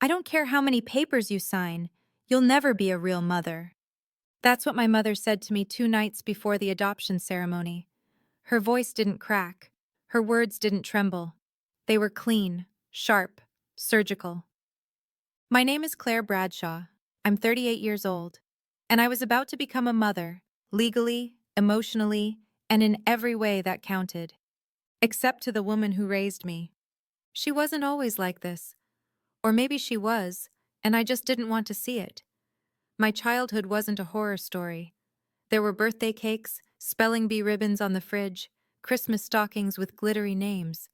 I don't care how many papers you sign, you'll never be a real mother. That's what my mother said to me 2 nights before the adoption ceremony. Her voice didn't crack. Her words didn't tremble. They were clean, sharp, surgical. My name is Claire Bradshaw. I'm 38 years old, and I was about to become a mother, legally, emotionally, and in every way that counted. Except to the woman who raised me. She wasn't always like this. Or maybe she was, and I just didn't want to see it. My childhood wasn't a horror story. There were birthday cakes, spelling bee ribbons on the fridge, Christmas stockings with glittery names.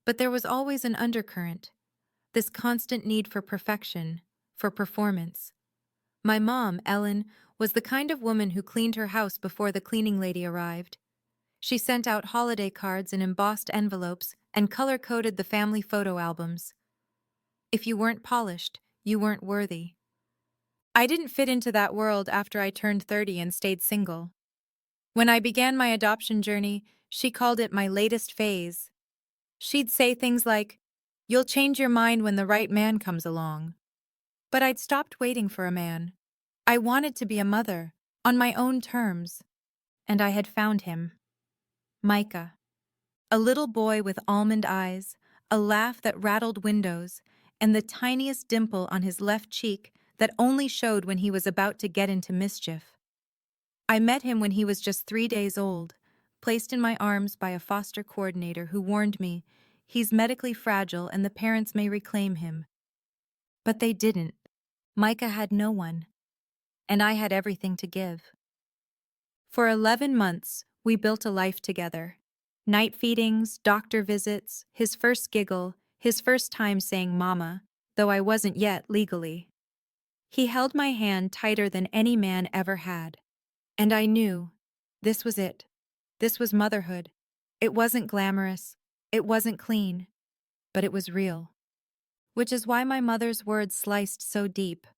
But there was always an undercurrent, this constant need for perfection, for performance. My mom, Ellen, was the kind of woman who cleaned her house before the cleaning lady arrived. She sent out holiday cards in embossed envelopes and color-coded the family photo albums. If you weren't polished, you weren't worthy. I didn't fit into that world after I turned 30 and stayed single. When I began my adoption journey, she called it my latest phase. She'd say things like, "You'll change your mind when the right man comes along." But I'd stopped waiting for a man. I wanted to be a mother, on my own terms. And I had found him. Micah. A little boy with almond eyes, a laugh that rattled windows, and the tiniest dimple on his left cheek that only showed when he was about to get into mischief. I met him when he was just 3 days old, placed in my arms by a foster coordinator who warned me, "He's medically fragile and the parents may reclaim him." But they didn't. Micah had no one, and I had everything to give. For 11 months, we built a life together. Night feedings, doctor visits, his first giggle, his first time saying mama, though I wasn't yet legally. He held my hand tighter than any man ever had. And I knew, this was it. This was motherhood. It wasn't glamorous. It wasn't clean. But it was real. Which is why my mother's words sliced so deep.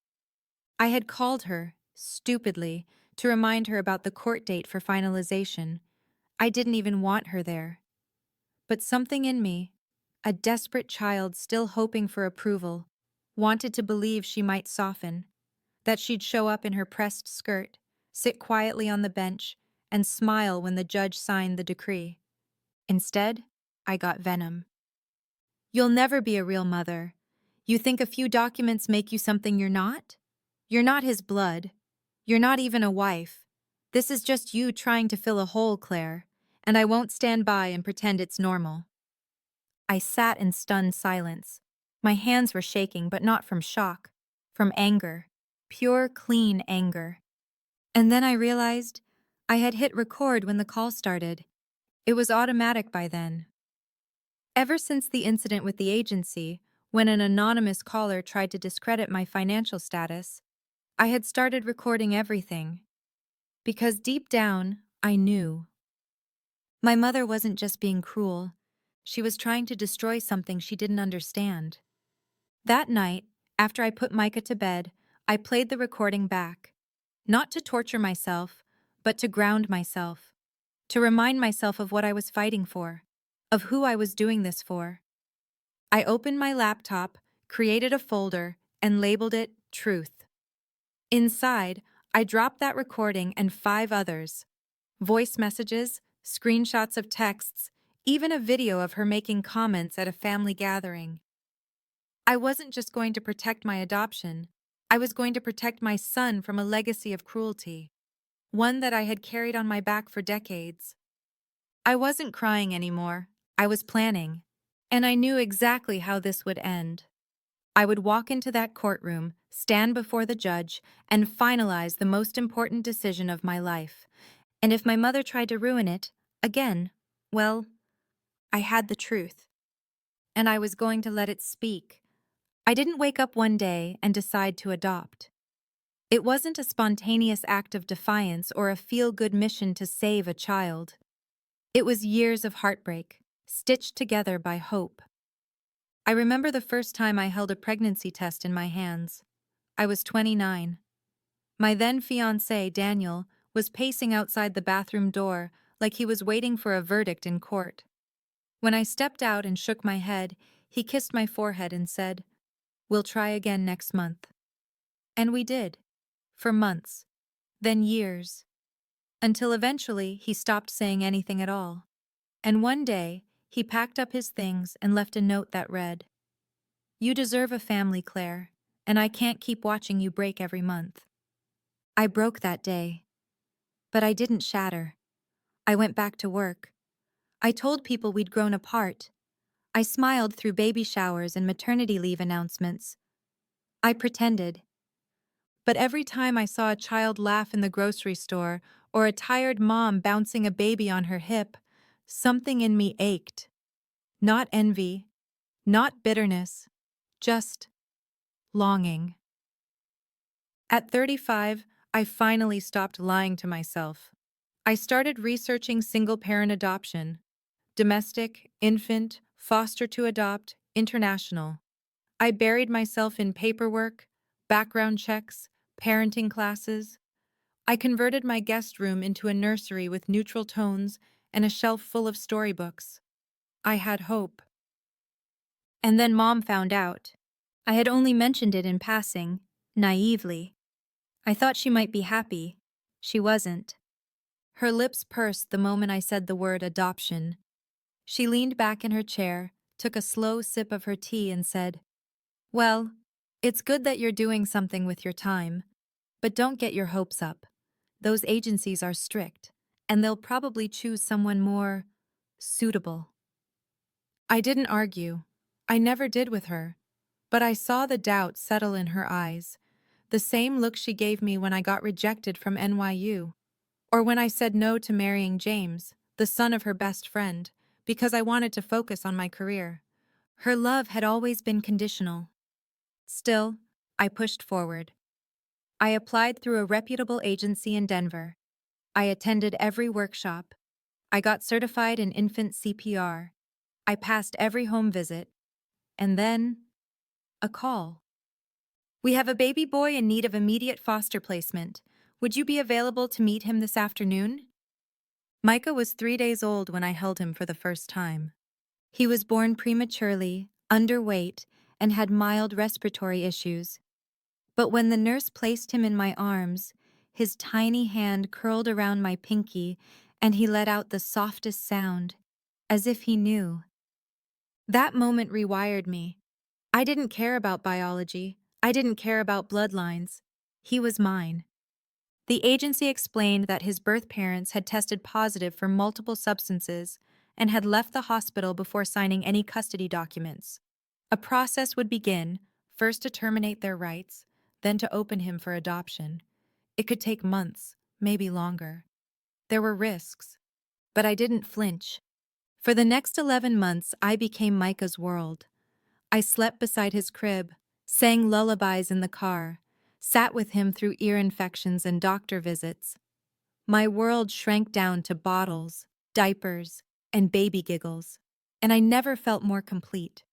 I had called her, stupidly, to remind her about the court date for finalization. I didn't even want her there. But something in me, a desperate child still hoping for approval, wanted to believe she might soften, that she'd show up in her pressed skirt, sit quietly on the bench, and smile when the judge signed the decree. Instead, I got venom. "You'll never be a real mother. You think a few documents make you something you're not? You're not his blood. You're not even a wife. This is just you trying to fill a hole, Claire, and I won't stand by and pretend it's normal." I sat in stunned silence. My hands were shaking, but not from shock, from anger. Pure, clean anger. And then I realized I had hit record when the call started. It was automatic by then. Ever since the incident with the agency, when an anonymous caller tried to discredit my financial status, I had started recording everything. Because deep down, I knew. My mother wasn't just being cruel. She was trying to destroy something she didn't understand. That night, after I put Micah to bed, I played the recording back. Not to torture myself, but to ground myself. To remind myself of what I was fighting for, of who I was doing this for. I opened my laptop, created a folder, and labeled it Truth. Inside, I dropped that recording and 5 others. Voice messages, screenshots of texts, even a video of her making comments at a family gathering. I wasn't just going to protect my adoption. I was going to protect my son from a legacy of cruelty, one that I had carried on my back for decades. I wasn't crying anymore. I was planning. And I knew exactly how this would end. I would walk into that courtroom, stand before the judge, and finalize the most important decision of my life. And if my mother tried to ruin it, again, well, I had the truth. And I was going to let it speak. I didn't wake up one day and decide to adopt. It wasn't a spontaneous act of defiance or a feel-good mission to save a child. It was years of heartbreak, stitched together by hope. I remember the first time I held a pregnancy test in my hands. I was 29. My then-fiancé, Daniel, was pacing outside the bathroom door like he was waiting for a verdict in court. When I stepped out and shook my head, he kissed my forehead and said, We'll try again next month. And we did. For months. Then years. Until eventually he stopped saying anything at all. And one day, he packed up his things and left a note that read, "You deserve a family, Claire, and I can't keep watching you break every month." I broke that day. But I didn't shatter. I went back to work. I told people we'd grown apart. I smiled through baby showers and maternity leave announcements. I pretended. But every time I saw a child laugh in the grocery store or a tired mom bouncing a baby on her hip, something in me ached. Not envy, not bitterness, just longing. At 35, I finally stopped lying to myself. I started researching single-parent adoption: domestic, infant, foster to adopt, international. I buried myself in paperwork, background checks, parenting classes. I converted my guest room into a nursery with neutral tones and a shelf full of storybooks. I had hope. And then Mom found out. I had only mentioned it in passing, naively. I thought she might be happy. She wasn't. Her lips pursed the moment I said the word adoption. She leaned back in her chair, took a slow sip of her tea and said, "Well, it's good that you're doing something with your time, but don't get your hopes up. Those agencies are strict, and they'll probably choose someone more suitable." I didn't argue. I never did with her. But I saw the doubt settle in her eyes, the same look she gave me when I got rejected from NYU, or when I said no to marrying James, the son of her best friend, because I wanted to focus on my career. Her love had always been conditional. Still, I pushed forward. I applied through a reputable agency in Denver. I attended every workshop. I got certified in infant CPR. I passed every home visit. And then, a call. "We have a baby boy in need of immediate foster placement. Would you be available to meet him this afternoon?" Micah was 3 days old when I held him for the first time. He was born prematurely, underweight, and had mild respiratory issues. But when the nurse placed him in my arms, his tiny hand curled around my pinky, and he let out the softest sound, as if he knew. That moment rewired me. I didn't care about biology. I didn't care about bloodlines. He was mine. The agency explained that his birth parents had tested positive for multiple substances and had left the hospital before signing any custody documents. A process would begin, first to terminate their rights, then to open him for adoption. It could take months, maybe longer. There were risks, but I didn't flinch. For the next 11 months, I became Micah's world. I slept beside his crib, sang lullabies in the car, sat with him through ear infections and doctor visits. My world shrank down to bottles, diapers, and baby giggles, and I never felt more complete.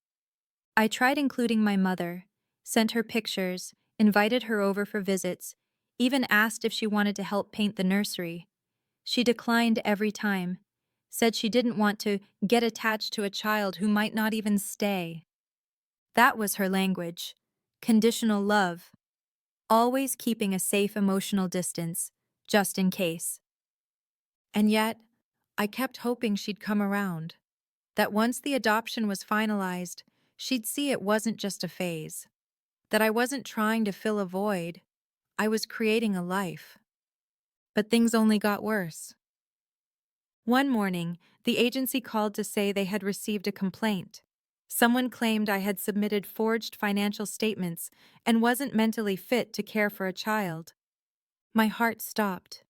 I tried including my mother, sent her pictures, invited her over for visits, even asked if she wanted to help paint the nursery. She declined every time, said she didn't want to get attached to a child who might not even stay. That was her language: conditional love, always keeping a safe emotional distance, just in case. And yet, I kept hoping she'd come around, that once the adoption was finalized, she'd see it wasn't just a phase, that I wasn't trying to fill a void, I was creating a life. But things only got worse. One morning, the agency called to say they had received a complaint. Someone claimed I had submitted forged financial statements and wasn't mentally fit to care for a child. My heart stopped.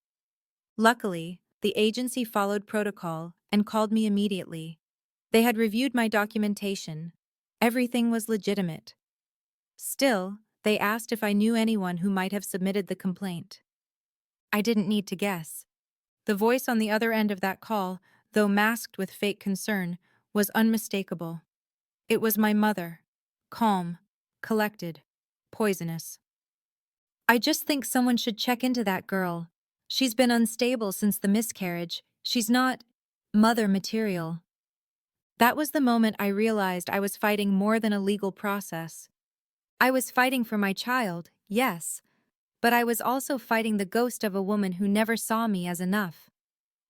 Luckily, the agency followed protocol and called me immediately. They had reviewed my documentation. Everything was legitimate. Still, they asked if I knew anyone who might have submitted the complaint. I didn't need to guess. The voice on the other end of that call, though masked with fake concern, was unmistakable. It was my mother, calm, collected, poisonous. "I just think someone should check into that girl. She's been unstable since the miscarriage. She's not mother material." That was the moment I realized I was fighting more than a legal process. I was fighting for my child, yes, but I was also fighting the ghost of a woman who never saw me as enough,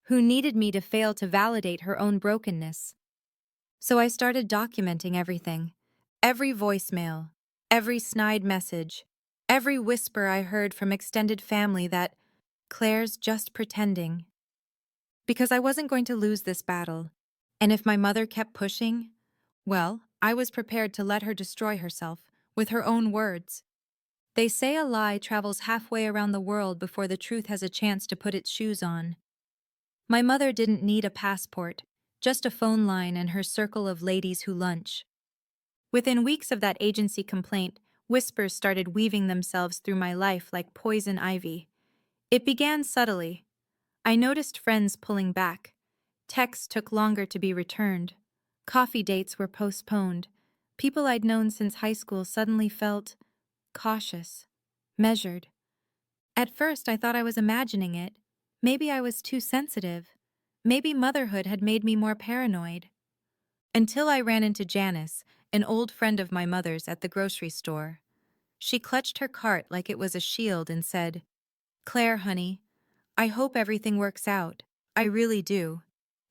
who needed me to fail to validate her own brokenness. So I started documenting everything. Every voicemail, every snide message, every whisper I heard from extended family that Claire's just pretending. Because I wasn't going to lose this battle. And if my mother kept pushing, well, I was prepared to let her destroy herself, with her own words. They say a lie travels halfway around the world before the truth has a chance to put its shoes on. My mother didn't need a passport, just a phone line and her circle of ladies who lunch. Within weeks of that agency complaint, whispers started weaving themselves through my life like poison ivy. It began subtly. I noticed friends pulling back. Texts took longer to be returned. Coffee dates were postponed. People I'd known since high school suddenly felt cautious, measured. At first, I thought I was imagining it. Maybe I was too sensitive. Maybe motherhood had made me more paranoid. Until I ran into Janice, an old friend of my mother's, at the grocery store. She clutched her cart like it was a shield and said, "Claire, honey, I hope everything works out. I really do.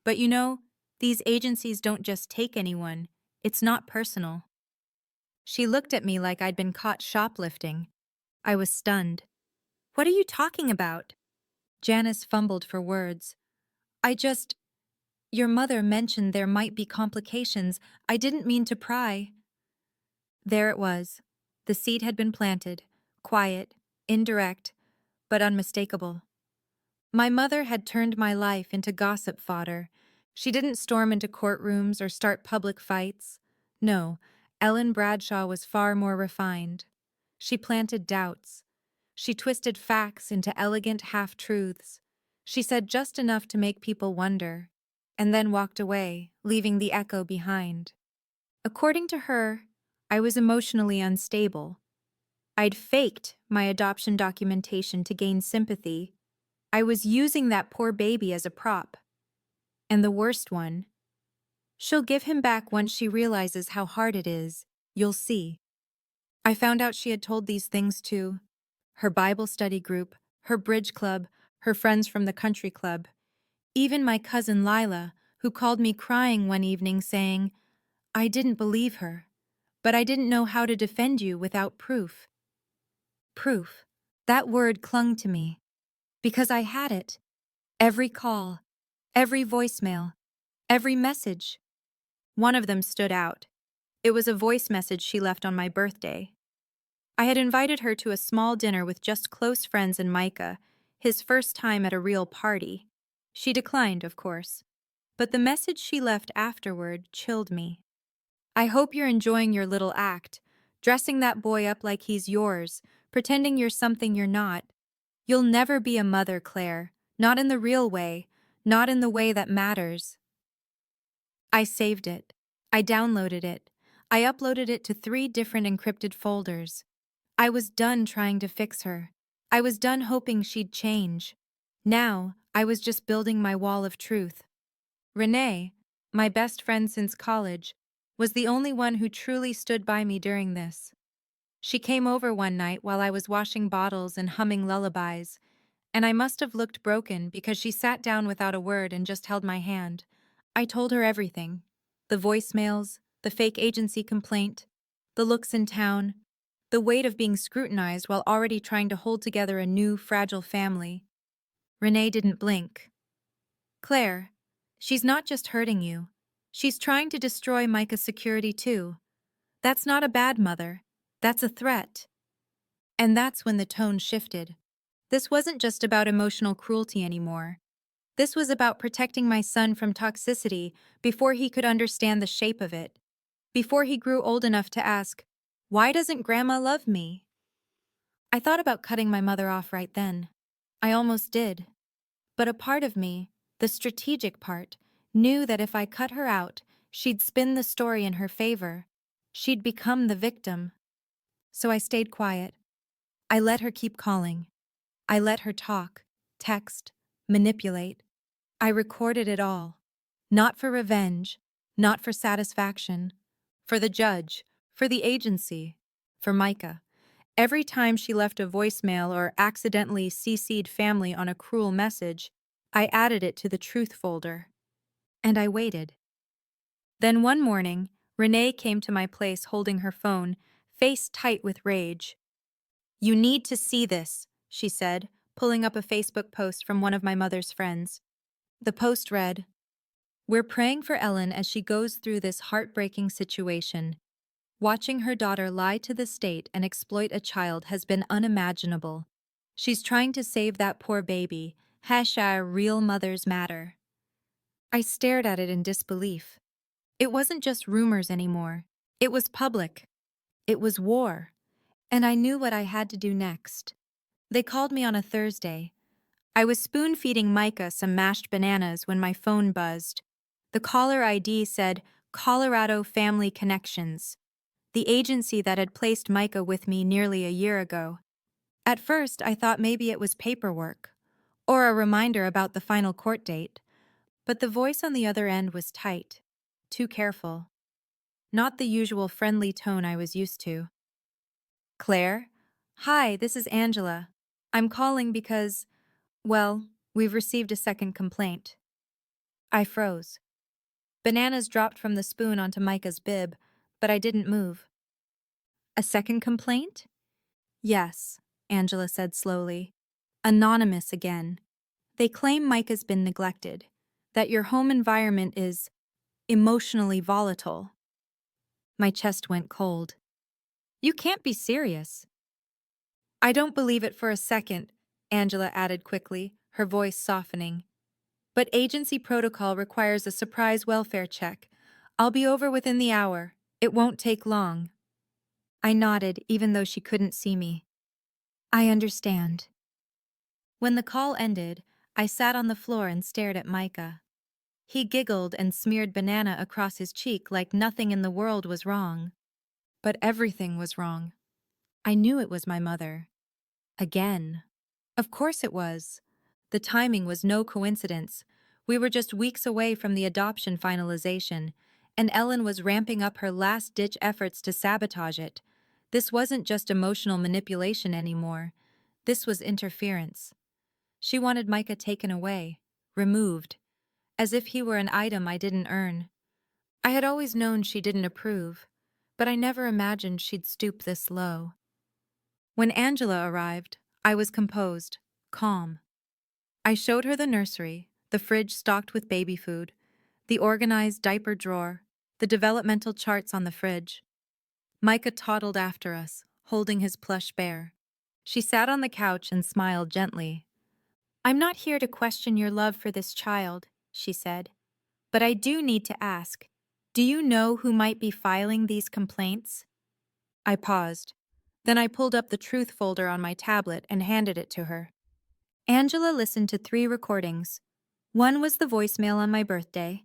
But you know, these agencies don't just take anyone. It's not personal." She looked at me like I'd been caught shoplifting. I was stunned. "What are you talking about?" Janice fumbled for words. Your mother mentioned there might be complications. I didn't mean to pry." There it was. The seed had been planted, quiet, indirect, but unmistakable. My mother had turned my life into gossip fodder. She didn't storm into courtrooms or start public fights. No, Ellen Bradshaw was far more refined. She planted doubts. She twisted facts into elegant half-truths. She said just enough to make people wonder, and then walked away, leaving the echo behind. According to her, I was emotionally unstable. I'd faked my adoption documentation to gain sympathy. I was using that poor baby as a prop. And the worst one, she'll give him back once she realizes how hard it is. You'll see. I found out she had told these things to her Bible study group, her bridge club, her friends from the country club, even my cousin Lila, who called me crying one evening saying, "I didn't believe her, but I didn't know how to defend you without proof." Proof. That word clung to me, because I had it. Every call, every voicemail, every message. One of them stood out. It was a voice message she left on my birthday. I had invited her to a small dinner with just close friends and Micah, his first time at a real party. She declined, of course, but the message she left afterward chilled me. "I hope you're enjoying your little act, dressing that boy up like he's yours, pretending you're something you're not. You'll never be a mother, Claire, not in the real way, not in the way that matters." I saved it. I downloaded it. I uploaded it to 3 different encrypted folders. I was done trying to fix her. I was done hoping she'd change. Now, I was just building my wall of truth. Renee, my best friend since college, was the only one who truly stood by me during this. She came over one night while I was washing bottles and humming lullabies, and I must have looked broken because she sat down without a word and just held my hand. I told her everything. The voicemails, the fake agency complaint, the looks in town, the weight of being scrutinized while already trying to hold together a new, fragile family. Renee didn't blink. "Claire, she's not just hurting you. She's trying to destroy Micah's security too. That's not a bad mother. That's a threat." And that's when the tone shifted. This wasn't just about emotional cruelty anymore. This was about protecting my son from toxicity before he could understand the shape of it, before he grew old enough to ask, "Why doesn't Grandma love me?" I thought about cutting my mother off right then. I almost did. But a part of me, the strategic part, knew that if I cut her out, she'd spin the story in her favor. She'd become the victim. So I stayed quiet. I let her keep calling. I let her talk, text, manipulate. I recorded it all. Not for revenge, not for satisfaction. For the judge, for the agency, For Micah. Every time she left a voicemail or accidentally CC'd family on a cruel message, I added it to the truth folder. And I waited. Then one morning, Renee came to my place holding her phone, face tight with rage. "You need to see this," she said, pulling up a Facebook post from one of my mother's friends. The post read, "We're praying for Ellen as she goes through this heartbreaking situation. Watching her daughter lie to the state and exploit a child has been unimaginable. She's trying to save that poor baby. Hashtag real mothers matter." I stared at it in disbelief. It wasn't just rumors anymore. It was public. It was war. And I knew what I had to do next. They called me on a Thursday. I was spoon-feeding Micah some mashed bananas when my phone buzzed. The caller ID said, "Colorado Family Connections," the agency that had placed Micah with me nearly a year ago. At first, I thought maybe it was paperwork, or a reminder about the final court date, but the voice on the other end was tight, too careful, not the usual friendly tone I was used to. "Claire? Hi, this is Angela. I'm calling because, well, we've received a second complaint." I froze. Bananas dropped from the spoon onto Micah's bib, but I didn't move. "A second complaint?" "Yes," Angela said slowly. "Anonymous again. They claim Micah's been neglected, that your home environment is emotionally volatile." My chest went cold. "You can't be serious." "I don't believe it for a second," Angela added quickly, her voice softening. "But agency protocol requires a surprise welfare check. I'll be over within the hour. It won't take long." I nodded, even though she couldn't see me. "I understand." When the call ended, I sat on the floor and stared at Micah. He giggled and smeared banana across his cheek like nothing in the world was wrong. But everything was wrong. I knew it was my mother. Again. Of course it was. The timing was no coincidence. We were just weeks away from the adoption finalization, and Ellen was ramping up her last-ditch efforts to sabotage it. This wasn't just emotional manipulation anymore. This was interference. She wanted Micah taken away, removed, as if he were an item I didn't earn. I had always known she didn't approve, but I never imagined she'd stoop this low. When Angela arrived, I was composed, calm. I showed her the nursery, the fridge stocked with baby food, the organized diaper drawer, the developmental charts on the fridge. Micah toddled after us, holding his plush bear. She sat on the couch and smiled gently. "I'm not here to question your love for this child," she said. "But I do need to ask, do you know who might be filing these complaints?" I paused. Then I pulled up the truth folder on my tablet and handed it to her. Angela listened to 3 recordings. One was the voicemail on my birthday.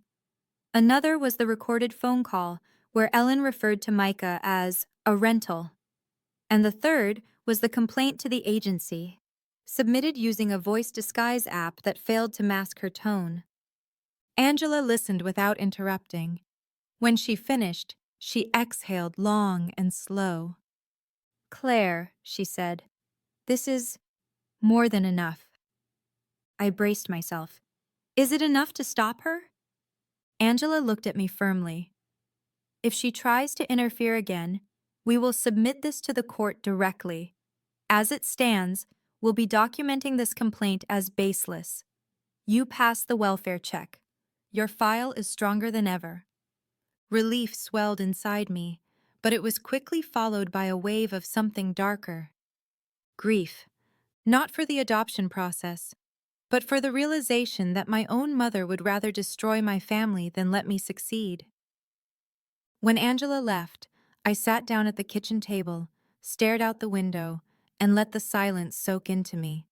Another was the recorded phone call where Ellen referred to Micah as a rental. And the third was the complaint to the agency, submitted using a voice disguise app that failed to mask her tone. Angela listened without interrupting. When she finished, she exhaled long and slow. "Claire," she said, "this is more than enough." I braced myself. "Is it enough to stop her?" Angela looked at me firmly. "If she tries to interfere again, we will submit this to the court directly. As it stands, we'll be documenting this complaint as baseless. You pass the welfare check. Your file is stronger than ever." Relief swelled inside me, but it was quickly followed by a wave of something darker. Grief. Not for the adoption process, but for the realization that my own mother would rather destroy my family than let me succeed. When Angela left, I sat down at the kitchen table, stared out the window, and let the silence soak into me.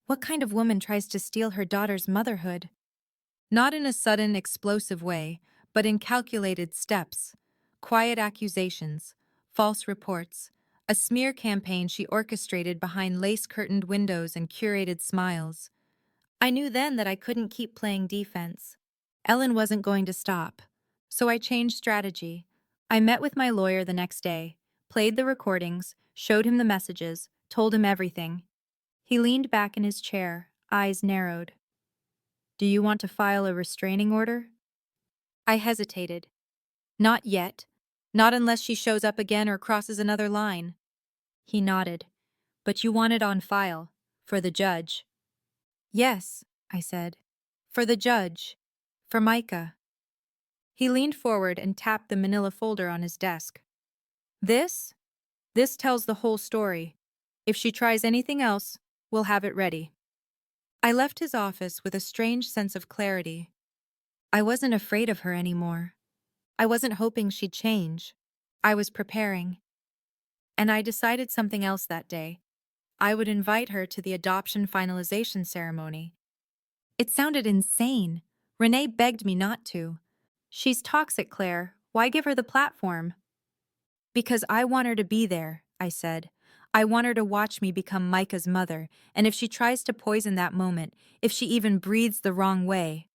What kind of woman tries to steal her daughter's motherhood? Not in a sudden, explosive way, but in calculated steps. Quiet accusations, false reports, a smear campaign she orchestrated behind lace-curtained windows and curated smiles. I knew then that I couldn't keep playing defense. Ellen wasn't going to stop. So I changed strategy. I met with my lawyer the next day, played the recordings, showed him the messages, told him everything. He leaned back in his chair, eyes narrowed. "Do you want to file a restraining order?" I hesitated. "Not yet. Not unless she shows up again or crosses another line." He nodded. "But you want it on file. For the judge." "Yes," I said. "For the judge. For Micah." He leaned forward and tapped the manila folder on his desk. "This? This tells the whole story. If she tries anything else, we'll have it ready." I left his office with a strange sense of clarity. I wasn't afraid of her anymore. I wasn't hoping she'd change. I was preparing. And I decided something else that day. I would invite her to the adoption finalization ceremony. It sounded insane. Renee begged me not to. "She's toxic, Claire. Why give her the platform?" "Because I want her to be there," I said. "I want her to watch me become Micah's mother, and if she tries to poison that moment, if she even breathes the wrong way."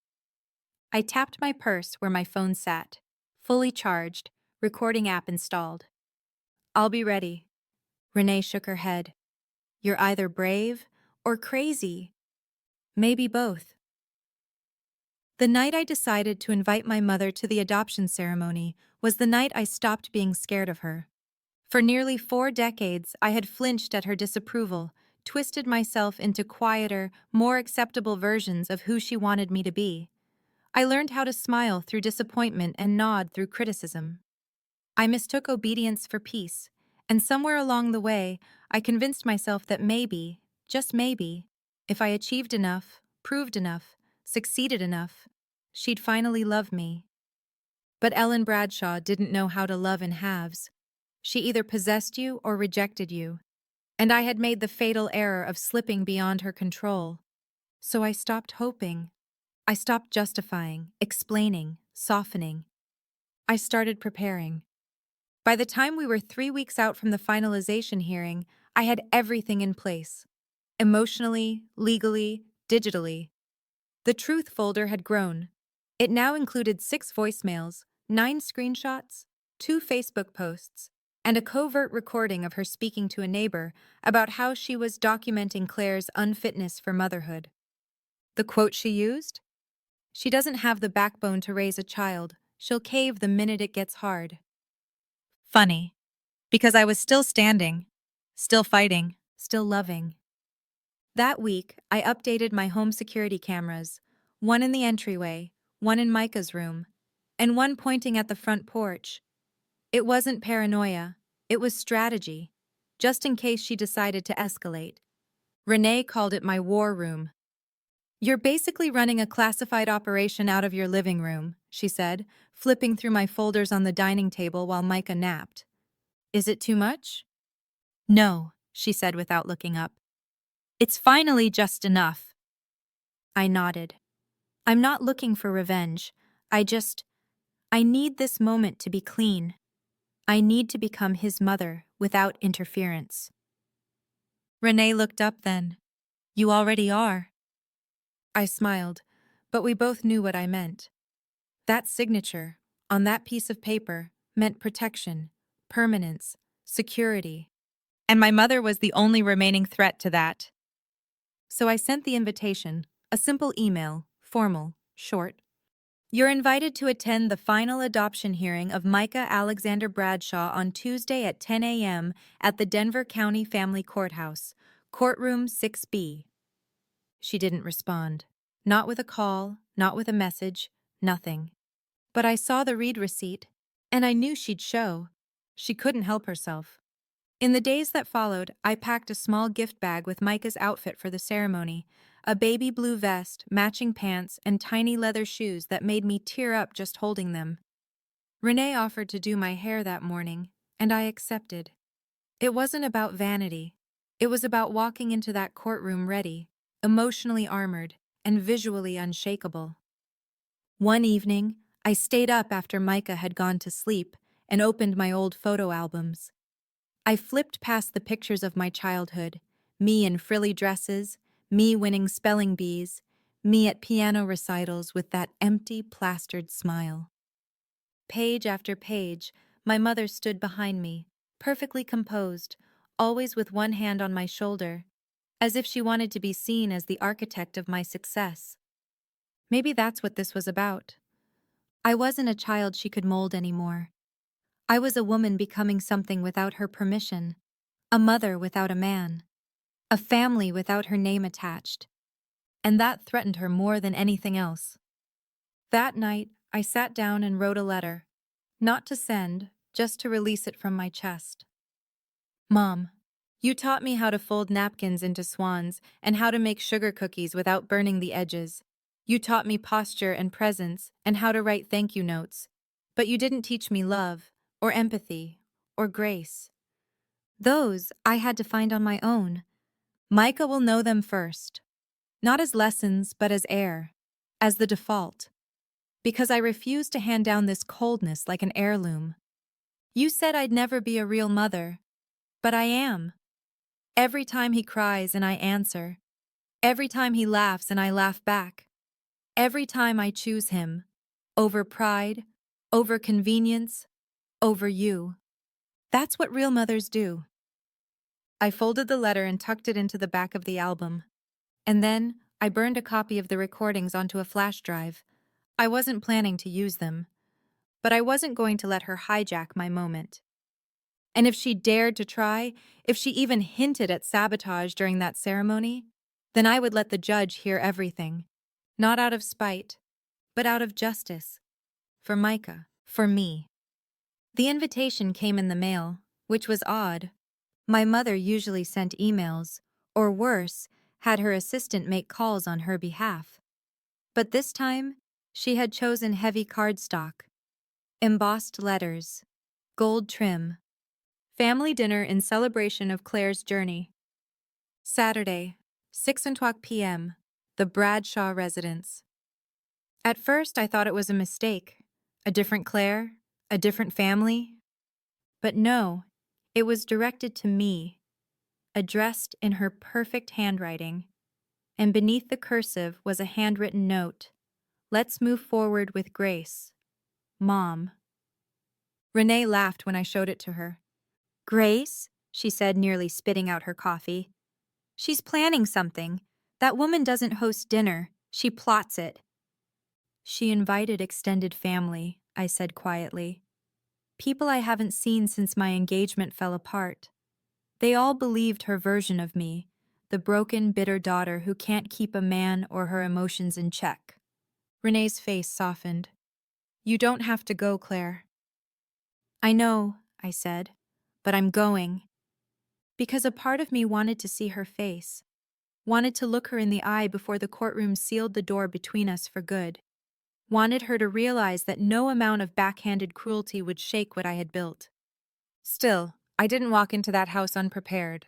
I tapped my purse where my phone sat. Fully charged, recording app installed. "I'll be ready." Renee shook her head. "You're either brave or crazy. Maybe both." The night I decided to invite my mother to the adoption ceremony was the night I stopped being scared of her. For nearly 4 decades, I had flinched at her disapproval, twisted myself into quieter, more acceptable versions of who she wanted me to be. I learned how to smile through disappointment and nod through criticism. I mistook obedience for peace, and somewhere along the way, I convinced myself that maybe, just maybe, if I achieved enough, proved enough, succeeded enough, she'd finally love me. But Ellen Bradshaw didn't know how to love in halves. She either possessed you or rejected you, and I had made the fatal error of slipping beyond her control. So I stopped hoping. I stopped justifying, explaining, softening. I started preparing. By the time we were 3 weeks out from the finalization hearing, I had everything in place. Emotionally, legally, digitally. The truth folder had grown. It now included 6 voicemails, 9 screenshots, 2 Facebook posts, and a covert recording of her speaking to a neighbor about how she was documenting Claire's unfitness for motherhood. The quote she used? "She doesn't have the backbone to raise a child. She'll cave the minute it gets hard." Funny, because I was still standing, still fighting, still loving. That week, I updated my home security cameras, one in the entryway, one in Micah's room, and one pointing at the front porch. It wasn't paranoia, it was strategy, just in case she decided to escalate. Renee called it my war room. "You're basically running a classified operation out of your living room," she said, flipping through my folders on the dining table while Micah napped. "Is it too much?" "No," she said without looking up. "It's finally just enough." I nodded. "I'm not looking for revenge. I need this moment to be clean. I need to become his mother without interference." Renee looked up then. "You already are." I smiled, but we both knew what I meant. That signature, on that piece of paper, meant protection, permanence, security. And my mother was the only remaining threat to that. So I sent the invitation, a simple email, formal, short. "You're invited to attend the final adoption hearing of Micah Alexander Bradshaw on Tuesday at 10 a.m. at the Denver County Family Courthouse, courtroom 6B. She didn't respond. Not with a call, not with a message, nothing. But I saw the read receipt, and I knew she'd show. She couldn't help herself. In the days that followed, I packed a small gift bag with Micah's outfit for the ceremony, a baby blue vest, matching pants, and tiny leather shoes that made me tear up just holding them. Renee offered to do my hair that morning, and I accepted. It wasn't about vanity. It was about walking into that courtroom ready, emotionally armored, and visually unshakable. One evening, I stayed up after Micah had gone to sleep and opened my old photo albums. I flipped past the pictures of my childhood, me in frilly dresses, me winning spelling bees, me at piano recitals with that empty, plastered smile. Page after page, my mother stood behind me, perfectly composed, always with one hand on my shoulder, as if she wanted to be seen as the architect of my success. Maybe that's what this was about. I wasn't a child she could mold anymore. I was a woman becoming something without her permission, a mother without a man, a family without her name attached, and that threatened her more than anything else. That night, I sat down and wrote a letter, not to send, just to release it from my chest. Mom, you taught me how to fold napkins into swans and how to make sugar cookies without burning the edges. You taught me posture and presence and how to write thank you notes. But you didn't teach me love, or empathy, or grace. Those I had to find on my own. Micah will know them first. Not as lessons, but as air. As the default. Because I refuse to hand down this coldness like an heirloom. You said I'd never be a real mother. But I am. Every time he cries and I answer. Every time he laughs and I laugh back. Every time I choose him. Over pride, over convenience, over you. That's what real mothers do. I folded the letter and tucked it into the back of the album. And then, I burned a copy of the recordings onto a flash drive. I wasn't planning to use them. But I wasn't going to let her hijack my moment. And if she dared to try, if she even hinted at sabotage during that ceremony, then I would let the judge hear everything. Not out of spite, but out of justice. For Micah, for me. The invitation came in the mail, which was odd. My mother usually sent emails, or worse, had her assistant make calls on her behalf. But this time, she had chosen heavy cardstock, embossed letters, gold trim. Family dinner in celebration of Claire's journey. Saturday, 6:00 p.m., the Bradshaw residence. At first, I thought it was a mistake. A different Claire, a different family. But no, it was directed to me, addressed in her perfect handwriting. And beneath the cursive was a handwritten note. Let's move forward with grace. Mom. Renee laughed when I showed it to her. Grace? She said, nearly spitting out her coffee. She's planning something. That woman doesn't host dinner. She plots it. She invited extended family, I said quietly. People I haven't seen since my engagement fell apart. They all believed her version of me, the broken, bitter daughter who can't keep a man or her emotions in check. Renee's face softened. You don't have to go, Claire. I know, I said, but I'm going. Because a part of me wanted to see her face, wanted to look her in the eye before the courtroom sealed the door between us for good, wanted her to realize that no amount of backhanded cruelty would shake what I had built. Still, I didn't walk into that house unprepared.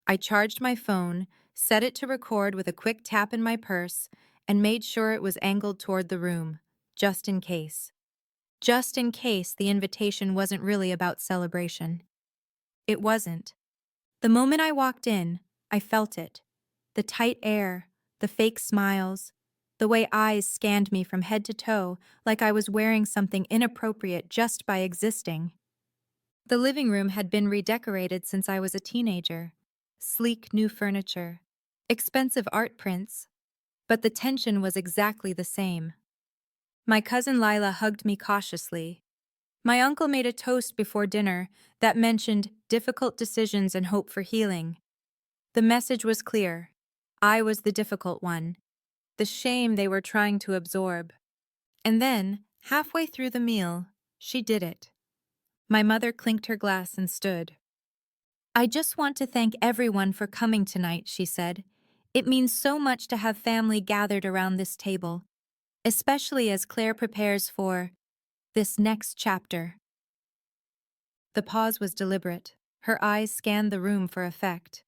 I charged my phone, set it to record with a quick tap in my purse, and made sure it was angled toward the room, just in case. Just in case the invitation wasn't really about celebration. It wasn't. The moment I walked in, I felt it. The tight air, the fake smiles, the way eyes scanned me from head to toe like I was wearing something inappropriate just by existing. The living room had been redecorated since I was a teenager. Sleek new furniture, expensive art prints, but the tension was exactly the same. My cousin Lila hugged me cautiously. My uncle made a toast before dinner that mentioned difficult decisions and hope for healing. The message was clear. I was the difficult one, the shame they were trying to absorb. And then, halfway through the meal, she did it. My mother clinked her glass and stood. I just want to thank everyone for coming tonight, she said. It means so much to have family gathered around this table, especially as Claire prepares for this next chapter. The pause was deliberate. Her eyes scanned the room for effect.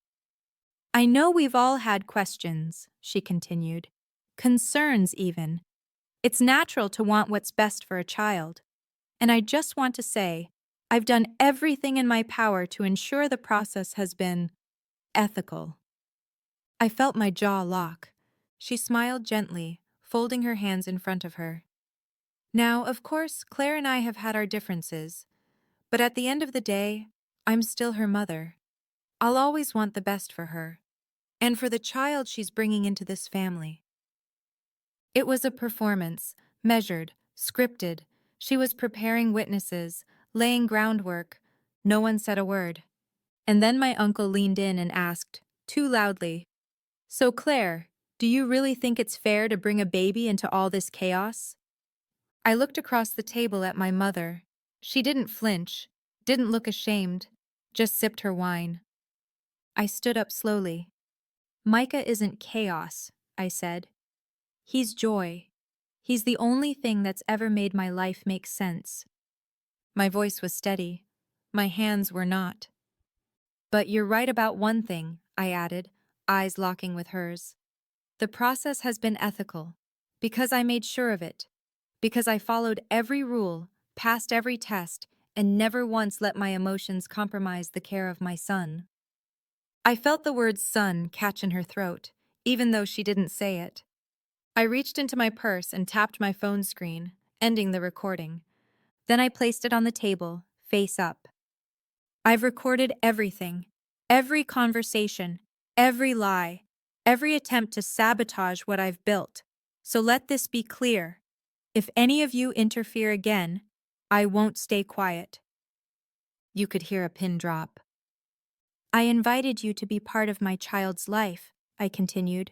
I know we've all had questions, she continued. Concerns, even. It's natural to want what's best for a child. And I just want to say, I've done everything in my power to ensure the process has been ethical. I felt my jaw lock. She smiled gently, folding her hands in front of her. Now, of course, Claire and I have had our differences. But at the end of the day, I'm still her mother. I'll always want the best for her, and for the child she's bringing into this family. It was a performance, measured, scripted. She was preparing witnesses, laying groundwork. No one said a word. And then my uncle leaned in and asked, too loudly, "So, Claire, do you really think it's fair to bring a baby into all this chaos?" I looked across the table at my mother. She didn't flinch, didn't look ashamed, just sipped her wine. I stood up slowly. "Micah isn't chaos," I said. "He's joy. He's the only thing that's ever made my life make sense." My voice was steady. My hands were not. "But you're right about one thing," I added, eyes locking with hers. "The process has been ethical. Because I made sure of it. Because I followed every rule, passed every test, and never once let my emotions compromise the care of my son." I felt the word son catch in her throat, even though she didn't say it. I reached into my purse and tapped my phone screen, ending the recording. Then I placed it on the table, face up. "I've recorded everything. Every conversation. Every lie. Every attempt to sabotage what I've built. So let this be clear. If any of you interfere again, I won't stay quiet." You could hear a pin drop. "I invited you to be part of my child's life," I continued.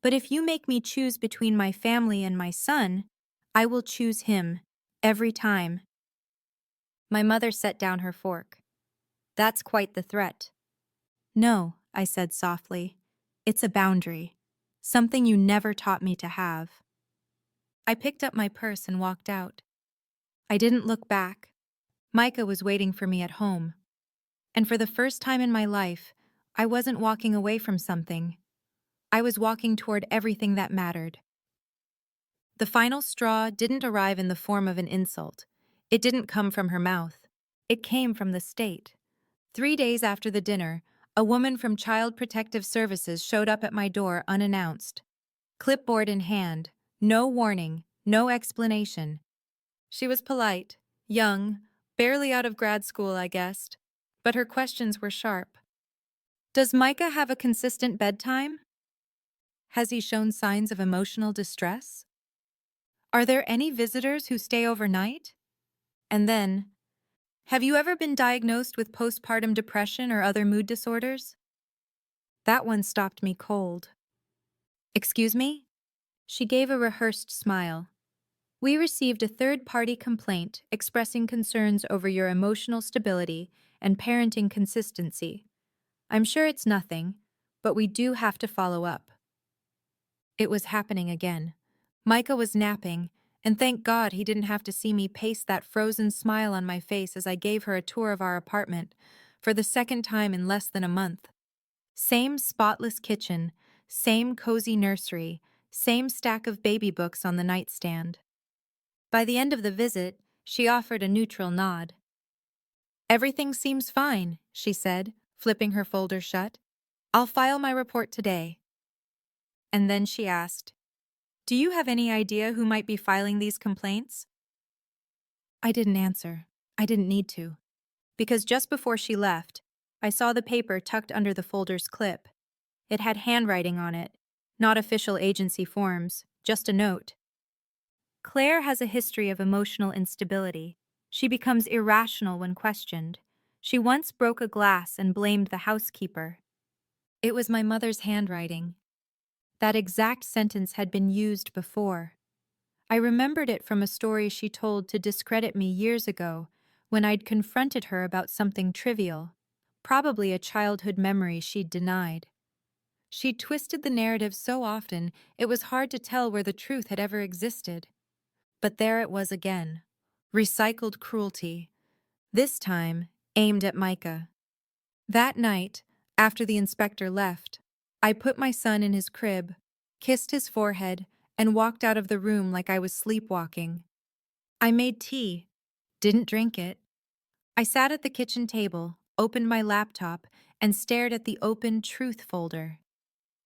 "But if you make me choose between my family and my son, I will choose him, every time." My mother set down her fork. "That's quite the threat." "No," I said softly. "It's a boundary. Something you never taught me to have." I picked up my purse and walked out. I didn't look back. Micah was waiting for me at home. And for the first time in my life, I wasn't walking away from something. I was walking toward everything that mattered. The final straw didn't arrive in the form of an insult. It didn't come from her mouth. It came from the state. 3 days after the dinner, a woman from Child Protective Services showed up at my door unannounced. Clipboard in hand, no warning, no explanation. She was polite, young, barely out of grad school, I guessed, but her questions were sharp. "Does Micah have a consistent bedtime? Has he shown signs of emotional distress? Are there any visitors who stay overnight?" And then, "Have you ever been diagnosed with postpartum depression or other mood disorders?" That one stopped me cold. "Excuse me?" She gave a rehearsed smile. "We received a third-party complaint expressing concerns over your emotional stability and parenting consistency. I'm sure it's nothing, but we do have to follow up." It was happening again. Micah was napping, and thank God he didn't have to see me paste that frozen smile on my face as I gave her a tour of our apartment, for the second time in less than a month. Same spotless kitchen, same cozy nursery, same stack of baby books on the nightstand. By the end of the visit, she offered a neutral nod. "Everything seems fine," she said, flipping her folder shut. "I'll file my report today." And then she asked, "Do you have any idea who might be filing these complaints?" I didn't answer. I didn't need to. Because just before she left, I saw the paper tucked under the folder's clip. It had handwriting on it, not official agency forms, just a note. "Claire has a history of emotional instability. She becomes irrational when questioned. She once broke a glass and blamed the housekeeper." It was my mother's handwriting. That exact sentence had been used before. I remembered it from a story she told to discredit me years ago when I'd confronted her about something trivial, probably a childhood memory she'd denied. She twisted the narrative so often it was hard to tell where the truth had ever existed. But there it was again. Recycled cruelty. This time, aimed at Micah. That night, after the inspector left, I put my son in his crib, kissed his forehead, and walked out of the room like I was sleepwalking. I made tea, didn't drink it. I sat at the kitchen table, opened my laptop, and stared at the open truth folder.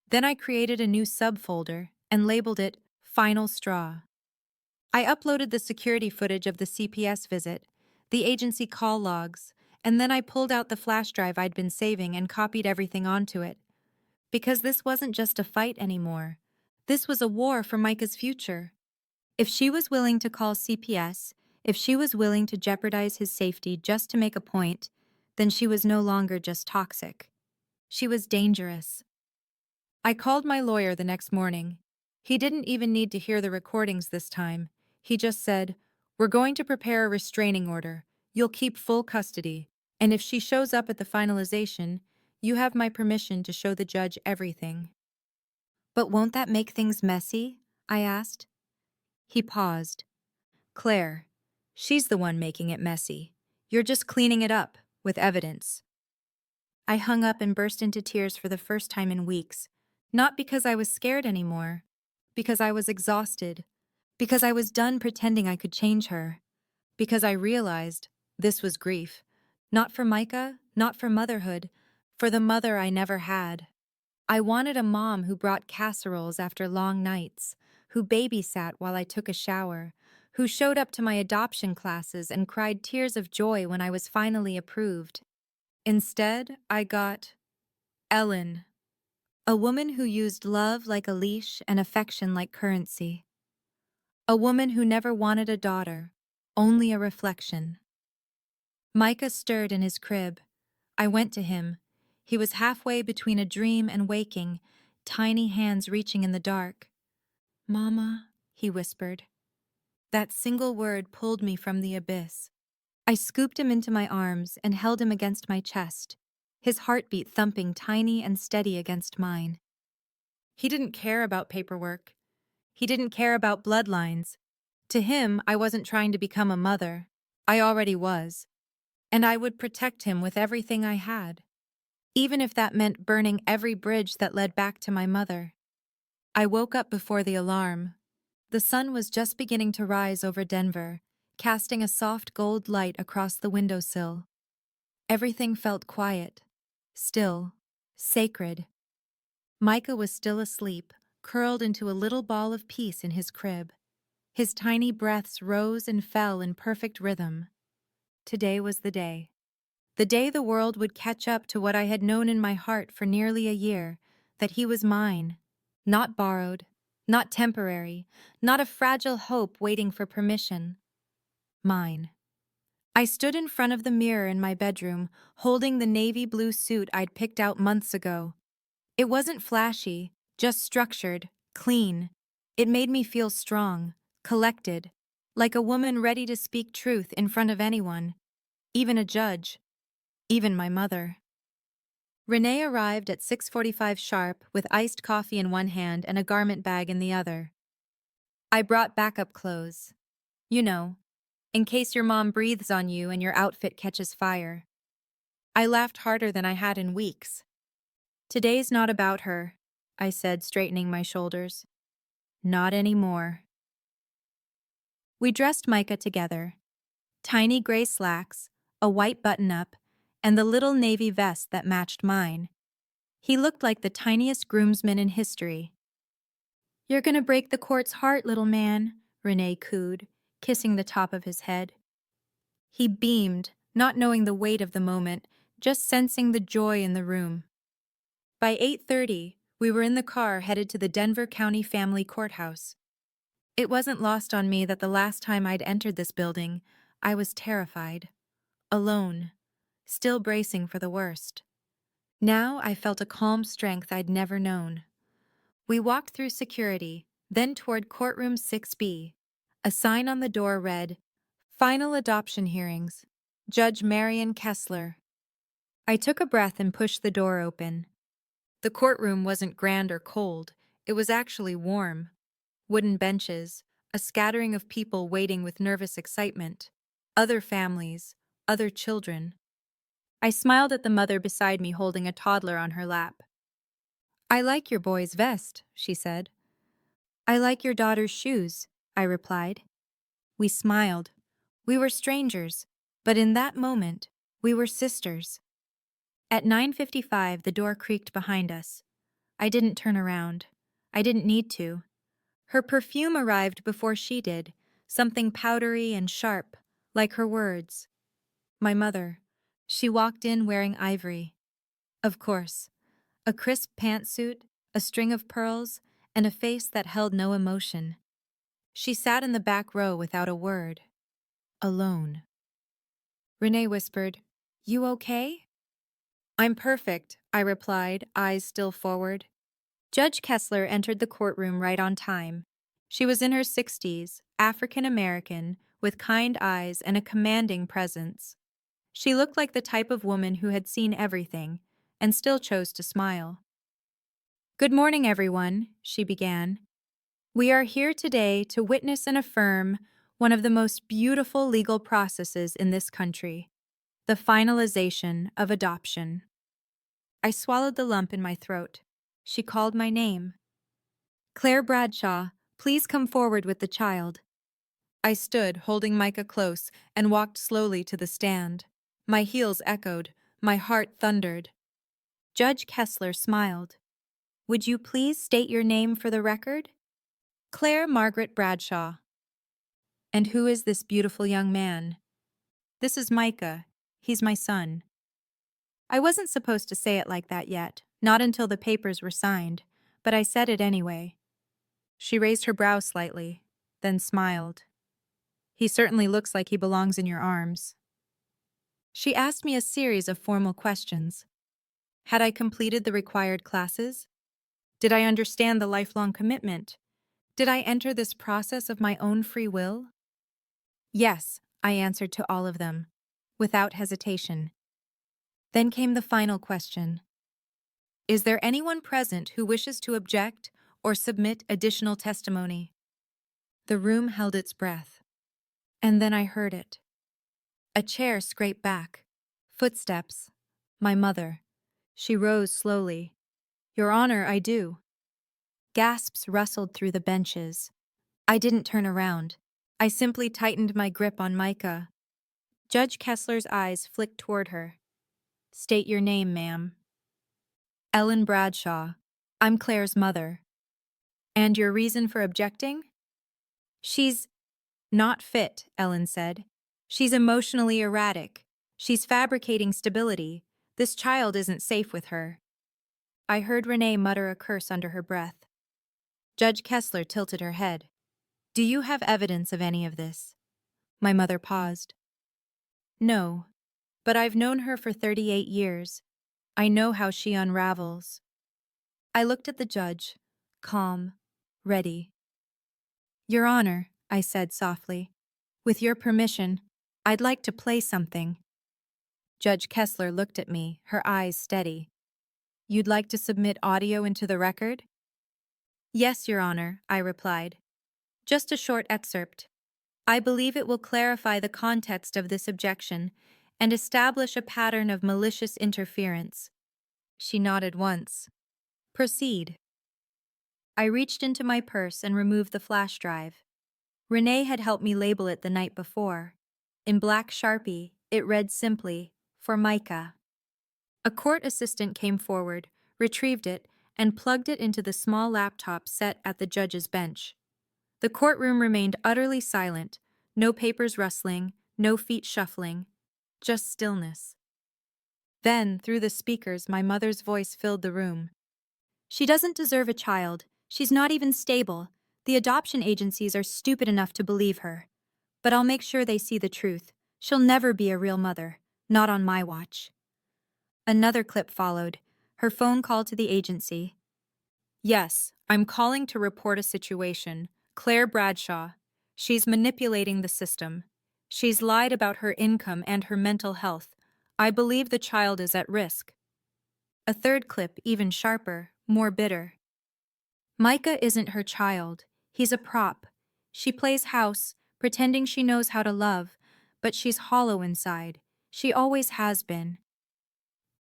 Then I created a new subfolder and labeled it Final Straw. I uploaded the security footage of the CPS visit, the agency call logs, And then I pulled out the flash drive I'd been saving and copied everything onto it. Because this wasn't just a fight anymore. This was a war for Micah's future. If she was willing to call CPS, if she was willing to jeopardize his safety just to make a point, then she was no longer just toxic. She was dangerous. I called my lawyer the next morning. He didn't even need to hear the recordings this time. He just said, "We're going to prepare a restraining order. You'll keep full custody. And if she shows up at the finalization, you have my permission to show the judge everything." "But won't that make things messy?" I asked. He paused. "Claire, she's the one making it messy. You're just cleaning it up, with evidence." I hung up and burst into tears for the first time in weeks. Not because I was scared anymore. Because I was exhausted. Because I was done pretending I could change her. Because I realized this was grief. Not for Micah, not for motherhood, for the mother I never had. I wanted a mom who brought casseroles after long nights, who babysat while I took a shower, who showed up to my adoption classes and cried tears of joy when I was finally approved. Instead, I got Ellen, a woman who used love like a leash and affection like currency. A woman who never wanted a daughter, only a reflection. Micah stirred in his crib. I went to him. He was halfway between a dream and waking, tiny hands reaching in the dark. "Mama," he whispered. That single word pulled me from the abyss. I scooped him into my arms and held him against my chest, his heartbeat thumping tiny and steady against mine. He didn't care about paperwork. He didn't care about bloodlines. To him, I wasn't trying to become a mother. I already was. And I would protect him with everything I had, even if that meant burning every bridge that led back to my mother. I woke up before the alarm. The sun was just beginning to rise over Denver, casting a soft gold light across the windowsill. Everything felt quiet, still, sacred. Micah was still asleep, curled into a little ball of peace in his crib. His tiny breaths rose and fell in perfect rhythm. Today was the day. The day the world would catch up to what I had known in my heart for nearly a year, that he was mine. Not borrowed, not temporary, not a fragile hope waiting for permission. Mine. I stood in front of the mirror in my bedroom, holding the navy blue suit I'd picked out months ago. It wasn't flashy, just structured, clean. It made me feel strong, collected, like a woman ready to speak truth in front of anyone, even a judge, even my mother. Renee arrived at 6:45 sharp with iced coffee in one hand and a garment bag in the other. "I brought backup clothes. You know, in case your mom breathes on you and your outfit catches fire." I laughed harder than I had in weeks. "Today's not about her," I said, straightening my shoulders. "Not anymore." We dressed Micah together. Tiny gray slacks, a white button-up, and the little navy vest that matched mine. He looked like the tiniest groomsman in history. "You're gonna break the court's heart, little man," Renee cooed, kissing the top of his head. He beamed, not knowing the weight of the moment, just sensing the joy in the room. By 8:30, we were in the car headed to the Denver County Family Courthouse. It wasn't lost on me that the last time I'd entered this building, I was terrified. Alone. Still bracing for the worst. Now I felt a calm strength I'd never known. We walked through security, then toward courtroom 6B. A sign on the door read, "Final Adoption Hearings. Judge Marion Kessler." I took a breath and pushed the door open. The courtroom wasn't grand or cold. It was actually warm. Wooden benches, a scattering of people waiting with nervous excitement. Other families, other children. I smiled at the mother beside me holding a toddler on her lap. "I like your boy's vest," she said. "I like your daughter's shoes," I replied. We smiled. We were strangers, but in that moment, we were sisters. At 9:55, the door creaked behind us. I didn't turn around. I didn't need to. Her perfume arrived before she did, something powdery and sharp, like her words. My mother. She walked in wearing ivory. Of course, a crisp pantsuit, a string of pearls, and a face that held no emotion. She sat in the back row without a word. Alone. Renee whispered, "You okay?" "I'm perfect," I replied, eyes still forward. Judge Kessler entered the courtroom right on time. She was in her 60s, African American, with kind eyes and a commanding presence. She looked like the type of woman who had seen everything, and still chose to smile. "Good morning, everyone," she began. "We are here today to witness and affirm one of the most beautiful legal processes in this country, the finalization of adoption." I swallowed the lump in my throat. She called my name. "Claire Bradshaw, please come forward with the child." I stood, holding Micah close, and walked slowly to the stand. My heels echoed, my heart thundered. Judge Kessler smiled. "Would you please state your name for the record?" "Claire Margaret Bradshaw." "And who is this beautiful young man?" "This is Micah. He's my son." I wasn't supposed to say it like that yet, not until the papers were signed, but I said it anyway. She raised her brow slightly, then smiled. "He certainly looks like he belongs in your arms." She asked me a series of formal questions. Had I completed the required classes? Did I understand the lifelong commitment? Did I enter this process of my own free will? Yes, I answered to all of them, without hesitation. Then came the final question. Is there anyone present who wishes to object or submit additional testimony? The room held its breath. And then I heard it. A chair scraped back. Footsteps. My mother. She rose slowly. "Your Honor, I do." Gasps rustled through the benches. I didn't turn around. I simply tightened my grip on Micah. Judge Kessler's eyes flicked toward her. "State your name, ma'am." "Ellen Bradshaw. I'm Claire's mother." "And your reason for objecting?" "She's not fit," Ellen said. "She's emotionally erratic. She's fabricating stability. This child isn't safe with her." I heard Renee mutter a curse under her breath. Judge Kessler tilted her head. "Do you have evidence of any of this?" My mother paused. "No, but I've known her for 38 years. I know how she unravels." I looked at the judge, calm, ready. "Your Honor," I said softly, "with your permission, I'd like to play something." Judge Kessler looked at me, her eyes steady. "You'd like to submit audio into the record?" "Yes, Your Honor," I replied. "Just a short excerpt. I believe it will clarify the context of this objection and establish a pattern of malicious interference." She nodded once. "Proceed." I reached into my purse and removed the flash drive. Renee had helped me label it the night before. In black Sharpie, it read simply, "For Micah." A court assistant came forward, retrieved it, and plugged it into the small laptop set at the judge's bench. The courtroom remained utterly silent, no papers rustling, no feet shuffling, just stillness. Then, through the speakers, my mother's voice filled the room. "She doesn't deserve a child. She's not even stable. The adoption agencies are stupid enough to believe her. But I'll make sure they see the truth. She'll never be a real mother, not on my watch." Another clip followed, her phone call to the agency. "Yes, I'm calling to report a situation. Claire Bradshaw. She's manipulating the system. She's lied about her income and her mental health. I believe the child is at risk." A third clip, even sharper, more bitter. "Micah isn't her child. He's a prop. She plays house, pretending she knows how to love, but she's hollow inside. She always has been."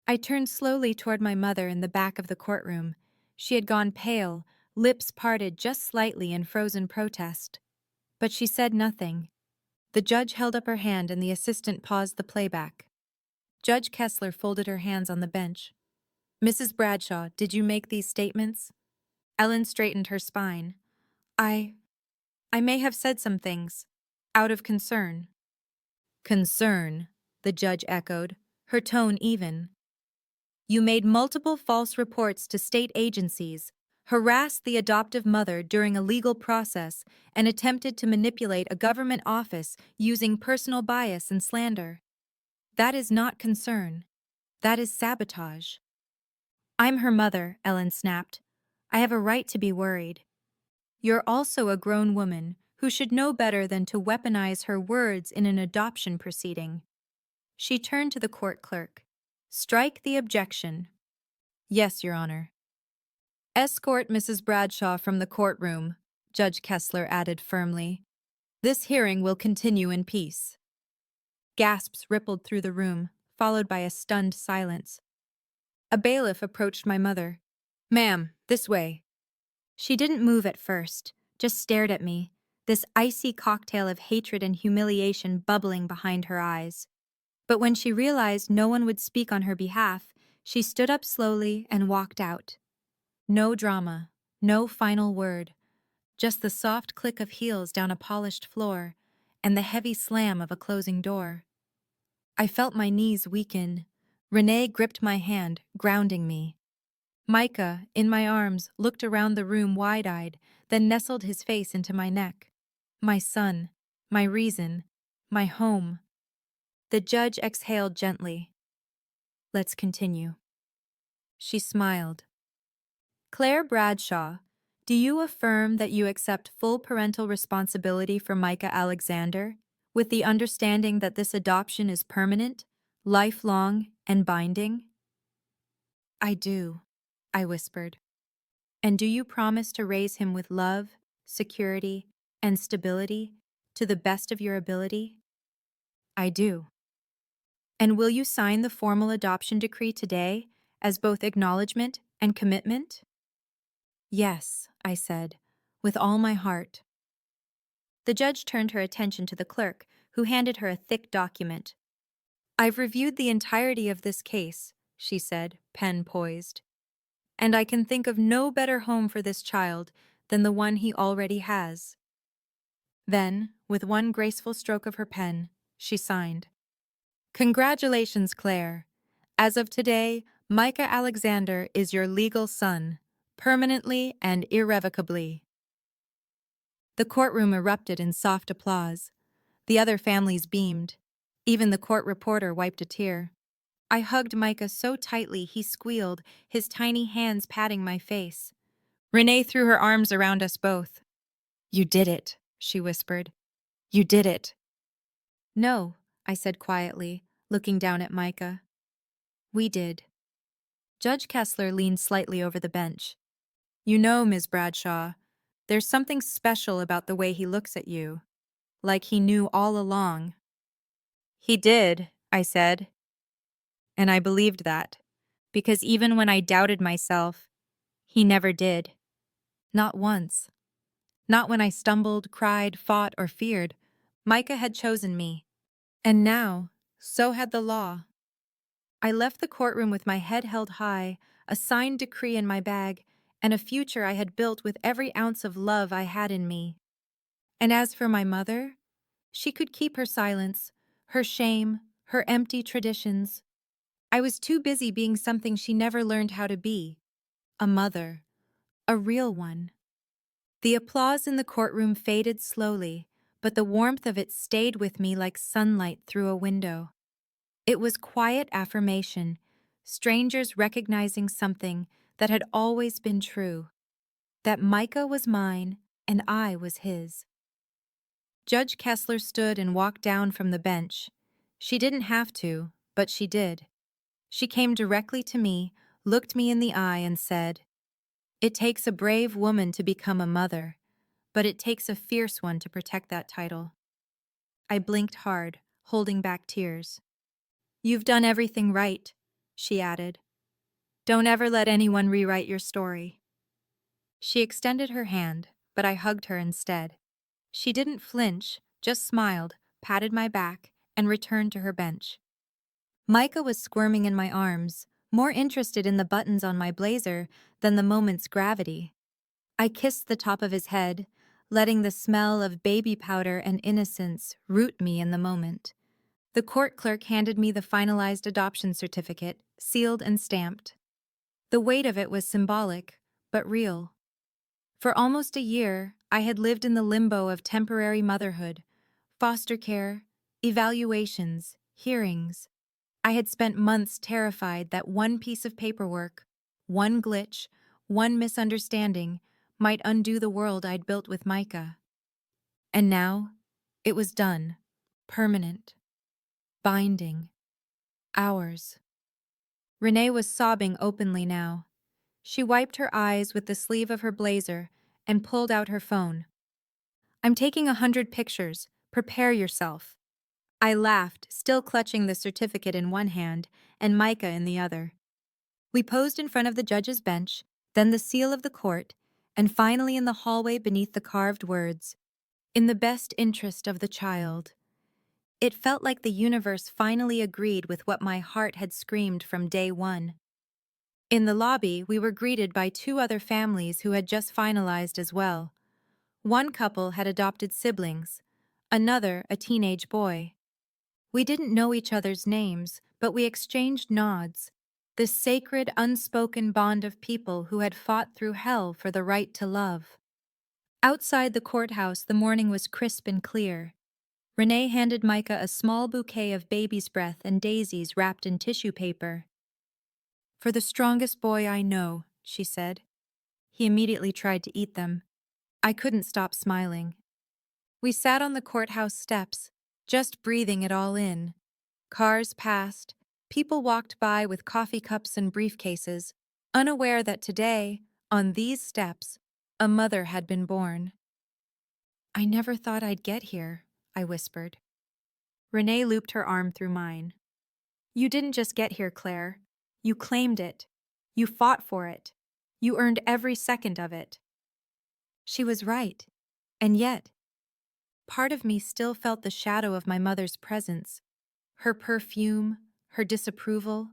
I turned slowly toward my mother in the back of the courtroom. She had gone pale, lips parted just slightly in frozen protest. But she said nothing. The judge held up her hand and the assistant paused the playback. Judge Kessler folded her hands on the bench. "Mrs. Bradshaw, did you make these statements?" Ellen straightened her spine. I may have said some things. Out of concern." "Concern," the judge echoed. her tone even. You made multiple false reports to state agencies, harassed the adoptive mother during a legal process, and attempted to manipulate a government office using personal bias and slander. That is not concern. That is sabotage. I'm her mother, Ellen snapped. I have a right to be worried. You're also a grown woman who should know better than to weaponize her words in an adoption proceeding. She turned to the court clerk. Strike the objection. Yes, Your Honor. Escort Mrs. Bradshaw from the courtroom, Judge Kessler added firmly. This hearing will continue in peace. Gasps rippled through the room, followed by a stunned silence. A bailiff approached my mother. Ma'am, this way. She didn't move at first, just stared at me, this icy cocktail of hatred and humiliation bubbling behind her eyes. But when she realized no one would speak on her behalf, she stood up slowly and walked out. No drama, no final word, just the soft click of heels down a polished floor and the heavy slam of a closing door. I felt my knees weaken. Renee gripped my hand, grounding me. Micah, in my arms, looked around the room wide-eyed, then nestled his face into my neck. My son, my reason, my home. The judge exhaled gently. Let's continue. She smiled. Claire Bradshaw, do you affirm that you accept full parental responsibility for Micah Alexander, with the understanding that this adoption is permanent, lifelong, and binding? I do, I whispered. And do you promise to raise him with love, security, and stability to the best of your ability? I do. And will you sign the formal adoption decree today as both acknowledgement and commitment? Yes, I said, with all my heart. The judge turned her attention to the clerk, who handed her a thick document. I've reviewed the entirety of this case, she said, pen poised. And I can think of no better home for this child than the one he already has. Then, with one graceful stroke of her pen, she signed. Congratulations, Claire. As of today, Micah Alexander is your legal son, permanently and irrevocably. The courtroom erupted in soft applause. The other families beamed. Even the court reporter wiped a tear. I hugged Micah so tightly he squealed, his tiny hands patting my face. Renee threw her arms around us both. You did it, she whispered. You did it. No, I said quietly, looking down at Micah. We did. Judge Kessler leaned slightly over the bench. You know, Ms. Bradshaw, there's something special about the way he looks at you. Like he knew all along. He did, I said. And I believed that, because even when I doubted myself, he never did. Not once. Not when I stumbled, cried, fought, or feared. Micah had chosen me. And now, so had the law. I left the courtroom with my head held high, a signed decree in my bag, and a future I had built with every ounce of love I had in me. And as for my mother, she could keep her silence, her shame, her empty traditions. I was too busy being something she never learned how to be. A mother. A real one. The applause in the courtroom faded slowly, but the warmth of it stayed with me like sunlight through a window. It was quiet affirmation, strangers recognizing something that had always been true, that Micah was mine and I was his. Judge Kessler stood and walked down from the bench. She didn't have to, but she did. She came directly to me, looked me in the eye, and said, It takes a brave woman to become a mother, but it takes a fierce one to protect that title. I blinked hard, holding back tears. You've done everything right, she added. Don't ever let anyone rewrite your story. She extended her hand, but I hugged her instead. She didn't flinch, just smiled, patted my back, and returned to her bench. Micah was squirming in my arms, more interested in the buttons on my blazer than the moment's gravity. I kissed the top of his head, letting the smell of baby powder and innocence root me in the moment. The court clerk handed me the finalized adoption certificate, sealed and stamped. The weight of it was symbolic, but real. For almost a year, I had lived in the limbo of temporary motherhood, foster care, evaluations, hearings. I had spent months terrified that one piece of paperwork, one glitch, one misunderstanding might undo the world I'd built with Micah. And now, it was done. Permanent. Binding. Ours. Renee was sobbing openly now. She wiped her eyes with the sleeve of her blazer and pulled out her phone. "I'm taking 100 pictures. Prepare yourself." I laughed, still clutching the certificate in one hand and Micah in the other. We posed in front of the judge's bench, then the seal of the court, and finally in the hallway beneath the carved words, "In the best interest of the child." It felt like the universe finally agreed with what my heart had screamed from day one. In the lobby, we were greeted by two other families who had just finalized as well. One couple had adopted siblings, another a teenage boy. We didn't know each other's names, but we exchanged nods, the sacred, unspoken bond of people who had fought through hell for the right to love. Outside the courthouse, the morning was crisp and clear. Renee handed Micah a small bouquet of baby's breath and daisies wrapped in tissue paper. "For the strongest boy I know," she said. He immediately tried to eat them. I couldn't stop smiling. We sat on the courthouse steps, just breathing it all in. Cars passed, people walked by with coffee cups and briefcases, unaware that today, on these steps, a mother had been born. "I never thought I'd get here," I whispered. Renee looped her arm through mine. "You didn't just get here, Claire. You claimed it. You fought for it. You earned every second of it." She was right. And yet, part of me still felt the shadow of my mother's presence, her perfume, her disapproval,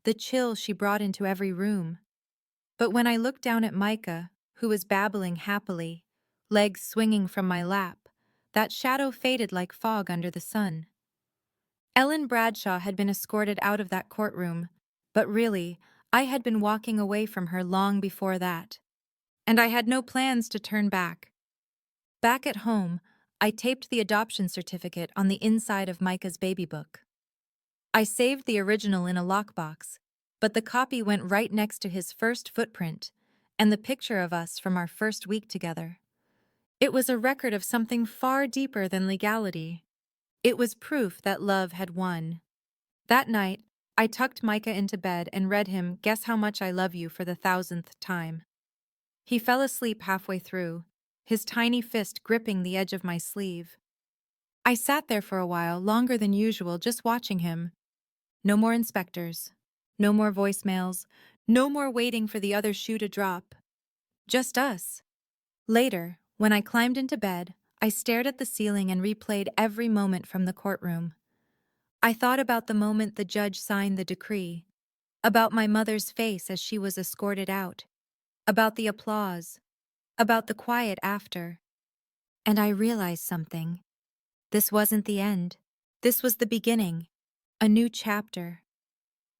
the chill she brought into every room. But when I looked down at Micah, who was babbling happily, legs swinging from my lap, that shadow faded like fog under the sun. Ellen Bradshaw had been escorted out of that courtroom, but really, I had been walking away from her long before that. And I had no plans to turn back. Back at home, I taped the adoption certificate on the inside of Micah's baby book. I saved the original in a lockbox, but the copy went right next to his first footprint and the picture of us from our first week together. It was a record of something far deeper than legality. It was proof that love had won. That night, I tucked Micah into bed and read him "Guess How Much I Love You" for the 1,000th time. He fell asleep halfway through, his tiny fist gripping the edge of my sleeve. I sat there for a while, longer than usual, just watching him. No more inspectors. No more voicemails. No more waiting for the other shoe to drop. Just us. Later, when I climbed into bed, I stared at the ceiling and replayed every moment from the courtroom. I thought about the moment the judge signed the decree, about my mother's face as she was escorted out, about the applause, about the quiet after. And I realized something. This wasn't the end. This was the beginning. A new chapter.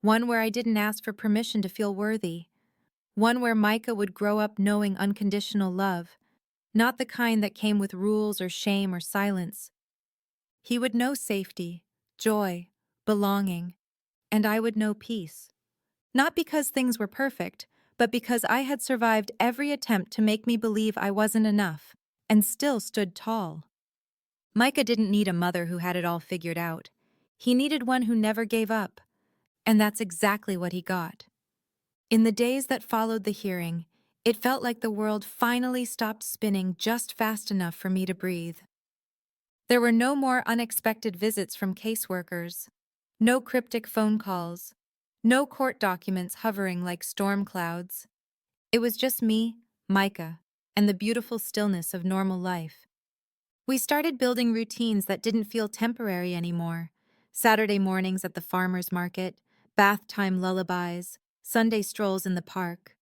One where I didn't ask for permission to feel worthy. One where Micah would grow up knowing unconditional love, not the kind that came with rules or shame or silence. He would know safety, joy, belonging, and I would know peace. Not because things were perfect, but because I had survived every attempt to make me believe I wasn't enough, and still stood tall. Micah didn't need a mother who had it all figured out. He needed one who never gave up, and that's exactly what he got. In the days that followed the hearing, it felt like the world finally stopped spinning just fast enough for me to breathe. There were no more unexpected visits from caseworkers, no cryptic phone calls, no court documents hovering like storm clouds. It was just me, Micah, and the beautiful stillness of normal life. We started building routines that didn't feel temporary anymore. Saturday mornings at the farmer's market, bath time lullabies, Sunday strolls in the park.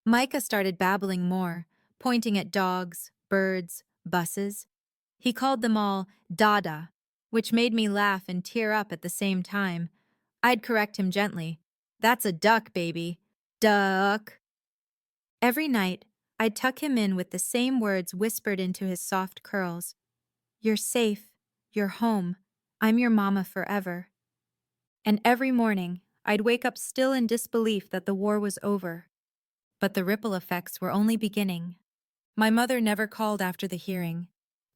Micah started babbling more, pointing at dogs, birds, buses. He called them all Dada, which made me laugh and tear up at the same time. I'd correct him gently. That's a duck, baby. Duck. Every night, I'd tuck him in with the same words whispered into his soft curls. You're safe. You're home. I'm your mama forever. And every morning, I'd wake up still in disbelief that the war was over. But the ripple effects were only beginning. My mother never called after the hearing.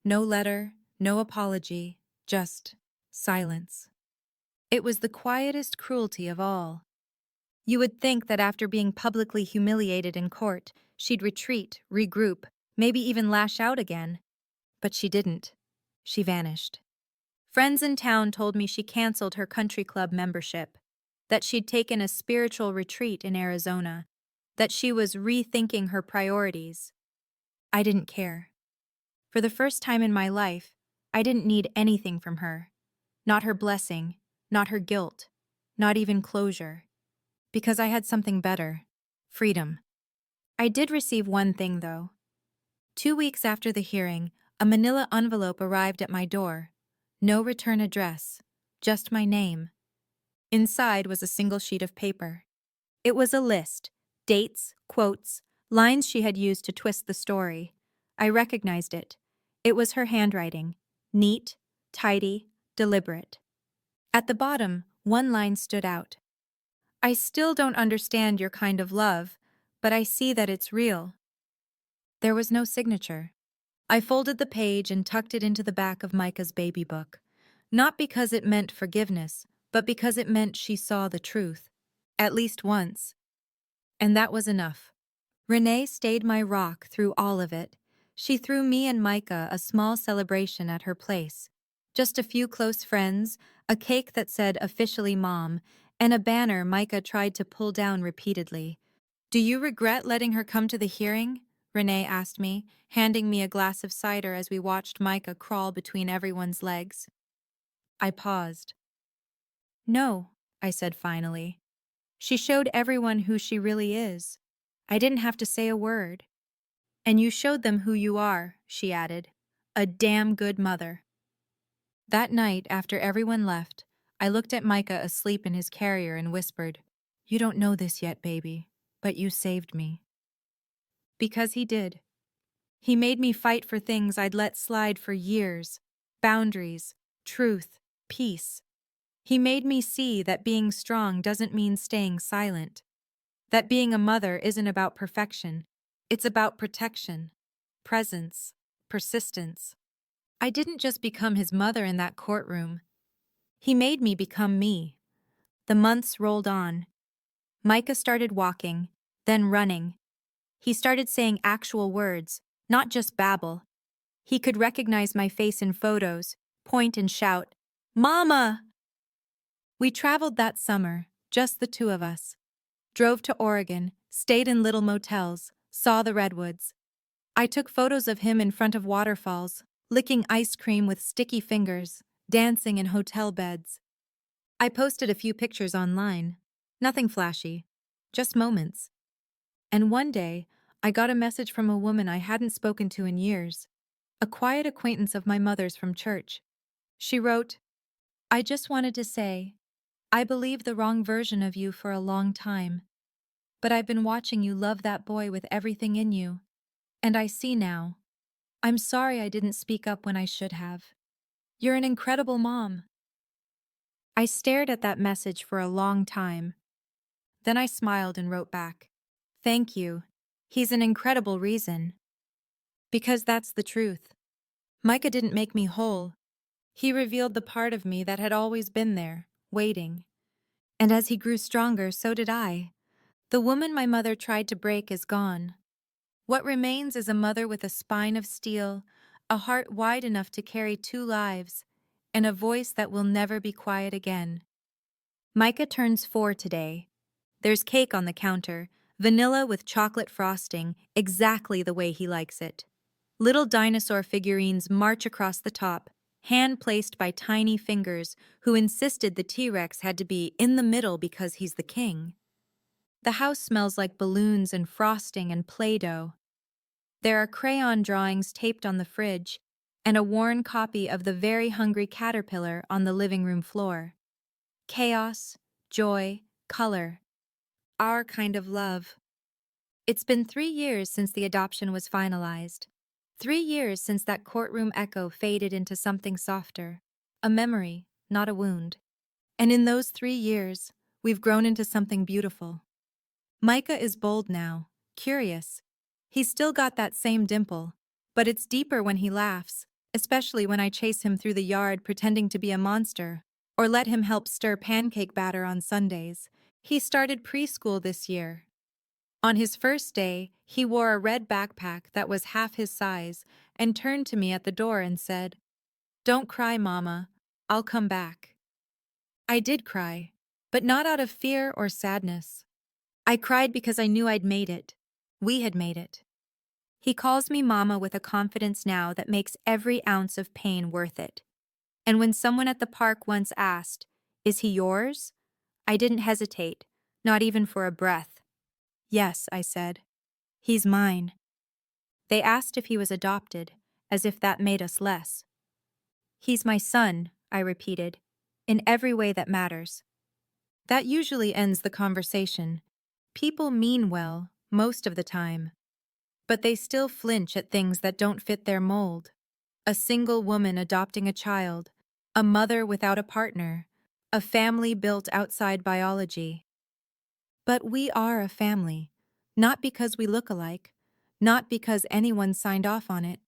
No letter, no apology, just silence. It was the quietest cruelty of all. You would think that after being publicly humiliated in court, she'd retreat, regroup, maybe even lash out again. But she didn't. She vanished. Friends in town told me she canceled her country club membership, that she'd taken a spiritual retreat in Arizona, that she was rethinking her priorities. I didn't care. For the first time in my life, I didn't need anything from her. Not her blessing, not her guilt, not even closure. Because I had something better: freedom. I did receive one thing, though. 2 weeks after the hearing, a manila envelope arrived at my door. No return address, just my name. Inside was a single sheet of paper. It was a list: dates, quotes, lines she had used to twist the story. I recognized it. It was her handwriting. Neat, tidy, deliberate. At the bottom, one line stood out. I still don't understand your kind of love, but I see that it's real. There was no signature. I folded the page and tucked it into the back of Micah's baby book. Not because it meant forgiveness, but because it meant she saw the truth. At least once. And that was enough. Renee stayed my rock through all of it. She threw me and Micah a small celebration at her place. Just a few close friends, a cake that said officially Mom, and a banner Micah tried to pull down repeatedly. Do you regret letting her come to the hearing? Renee asked me, handing me a glass of cider as we watched Micah crawl between everyone's legs. I paused. No, I said finally. She showed everyone who she really is. I didn't have to say a word. And you showed them who you are, she added. A damn good mother. That night, after everyone left, I looked at Micah asleep in his carrier and whispered, You don't know this yet, baby, but you saved me. Because he did. He made me fight for things I'd let slide for years: boundaries, truth, peace. He made me see that being strong doesn't mean staying silent. That being a mother isn't about perfection. It's about protection, presence, persistence. I didn't just become his mother in that courtroom. He made me become me. The months rolled on. Micah started walking, then running. He started saying actual words, not just babble. He could recognize my face in photos, point and shout, Mama! We traveled that summer, just the two of us. Drove to Oregon, stayed in little motels, saw the redwoods. I took photos of him in front of waterfalls, licking ice cream with sticky fingers, dancing in hotel beds. I posted a few pictures online. Nothing flashy, just moments. And one day, I got a message from a woman I hadn't spoken to in years, a quiet acquaintance of my mother's from church. She wrote, I just wanted to say, I believed the wrong version of you for a long time. But I've been watching you love that boy with everything in you. And I see now. I'm sorry I didn't speak up when I should have. You're an incredible mom. I stared at that message for a long time. Then I smiled and wrote back, Thank you. He's an incredible reason. Because that's the truth. Micah didn't make me whole. He revealed the part of me that had always been there, waiting. And as he grew stronger, so did I. The woman my mother tried to break is gone. What remains is a mother with a spine of steel, a heart wide enough to carry two lives, and a voice that will never be quiet again. Micah turns 4 today. There's cake on the counter, vanilla with chocolate frosting, exactly the way he likes it. Little dinosaur figurines march across the top, hand-placed by tiny fingers who insisted the T-Rex had to be in the middle because he's the king. The house smells like balloons and frosting and Play-Doh. There are crayon drawings taped on the fridge, and a worn copy of The Very Hungry Caterpillar on the living room floor. Chaos, joy, color. Our kind of love. It's been 3 years since the adoption was finalized. 3 years since that courtroom echo faded into something softer. A memory, not a wound. And in those 3 years, we've grown into something beautiful. Micah is bold now, curious. He's still got that same dimple, but it's deeper when he laughs, especially when I chase him through the yard pretending to be a monster, or let him help stir pancake batter on Sundays. He started preschool this year. On his first day, he wore a red backpack that was half his size and turned to me at the door and said, "Don't cry, Mama. I'll come back." I did cry, but not out of fear or sadness. I cried because I knew I'd made it. We had made it. He calls me Mama with a confidence now that makes every ounce of pain worth it. And when someone at the park once asked, "Is he yours?" I didn't hesitate, not even for a breath. "Yes," I said. "He's mine." They asked if he was adopted, as if that made us less. "He's my son," I repeated, "in every way that matters." That usually ends the conversation. People mean well, most of the time. But they still flinch at things that don't fit their mold. A single woman adopting a child, a mother without a partner, a family built outside biology. But we are a family, not because we look alike, not because anyone signed off on it,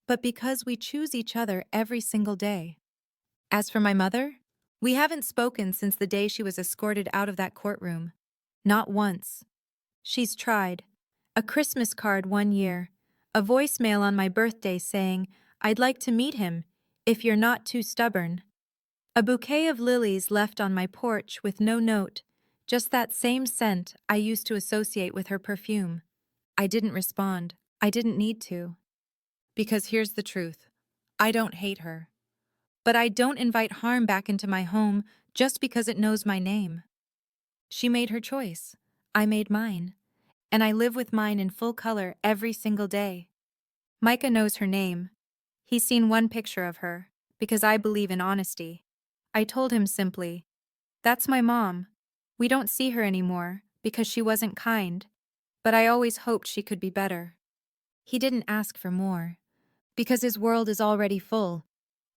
but because we choose each other every single day. As for my mother, we haven't spoken since the day she was escorted out of that courtroom. Not once. She's tried. A Christmas card one year, a voicemail on my birthday saying, "I'd like to meet him, if you're not too stubborn." A bouquet of lilies left on my porch with no note, just that same scent I used to associate with her perfume. I didn't respond. I didn't need to. Because here's the truth. I don't hate her. But I don't invite harm back into my home just because it knows my name. She made her choice. I made mine. And I live with mine in full color every single day. Micah knows her name. He's seen one picture of her, because I believe in honesty. I told him simply, "That's my mom. We don't see her anymore, because she wasn't kind, but I always hoped she could be better." He didn't ask for more, because his world is already full.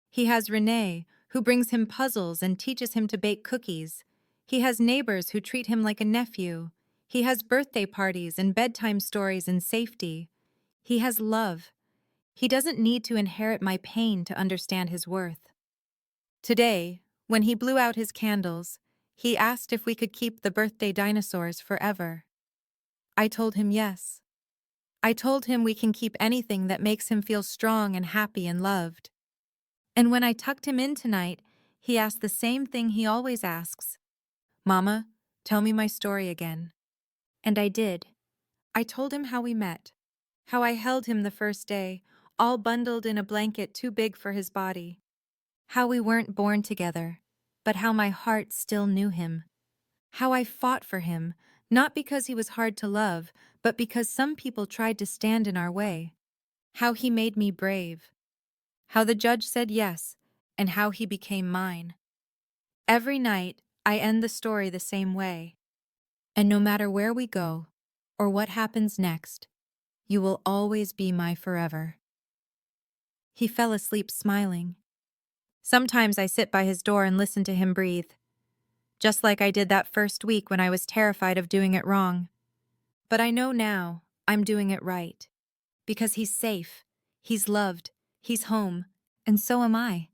He has Renee, who brings him puzzles and teaches him to bake cookies. He has neighbors who treat him like a nephew. He has birthday parties and bedtime stories and safety. He has love. He doesn't need to inherit my pain to understand his worth. Today, when he blew out his candles, he asked if we could keep the birthday dinosaurs forever. I told him yes. I told him we can keep anything that makes him feel strong and happy and loved. And when I tucked him in tonight, he asked the same thing he always asks. "Mama, tell me my story again." And I did. I told him how we met, how I held him the first day, all bundled in a blanket too big for his body, how we weren't born together, but how my heart still knew him, how I fought for him, not because he was hard to love, but because some people tried to stand in our way, how he made me brave, how the judge said yes, and how he became mine. Every night, I end the story the same way. And no matter where we go, or what happens next, you will always be my forever. He fell asleep smiling. Sometimes I sit by his door and listen to him breathe, just like I did that first week when I was terrified of doing it wrong. But I know now I'm doing it right, because he's safe, he's loved, he's home, and so am I.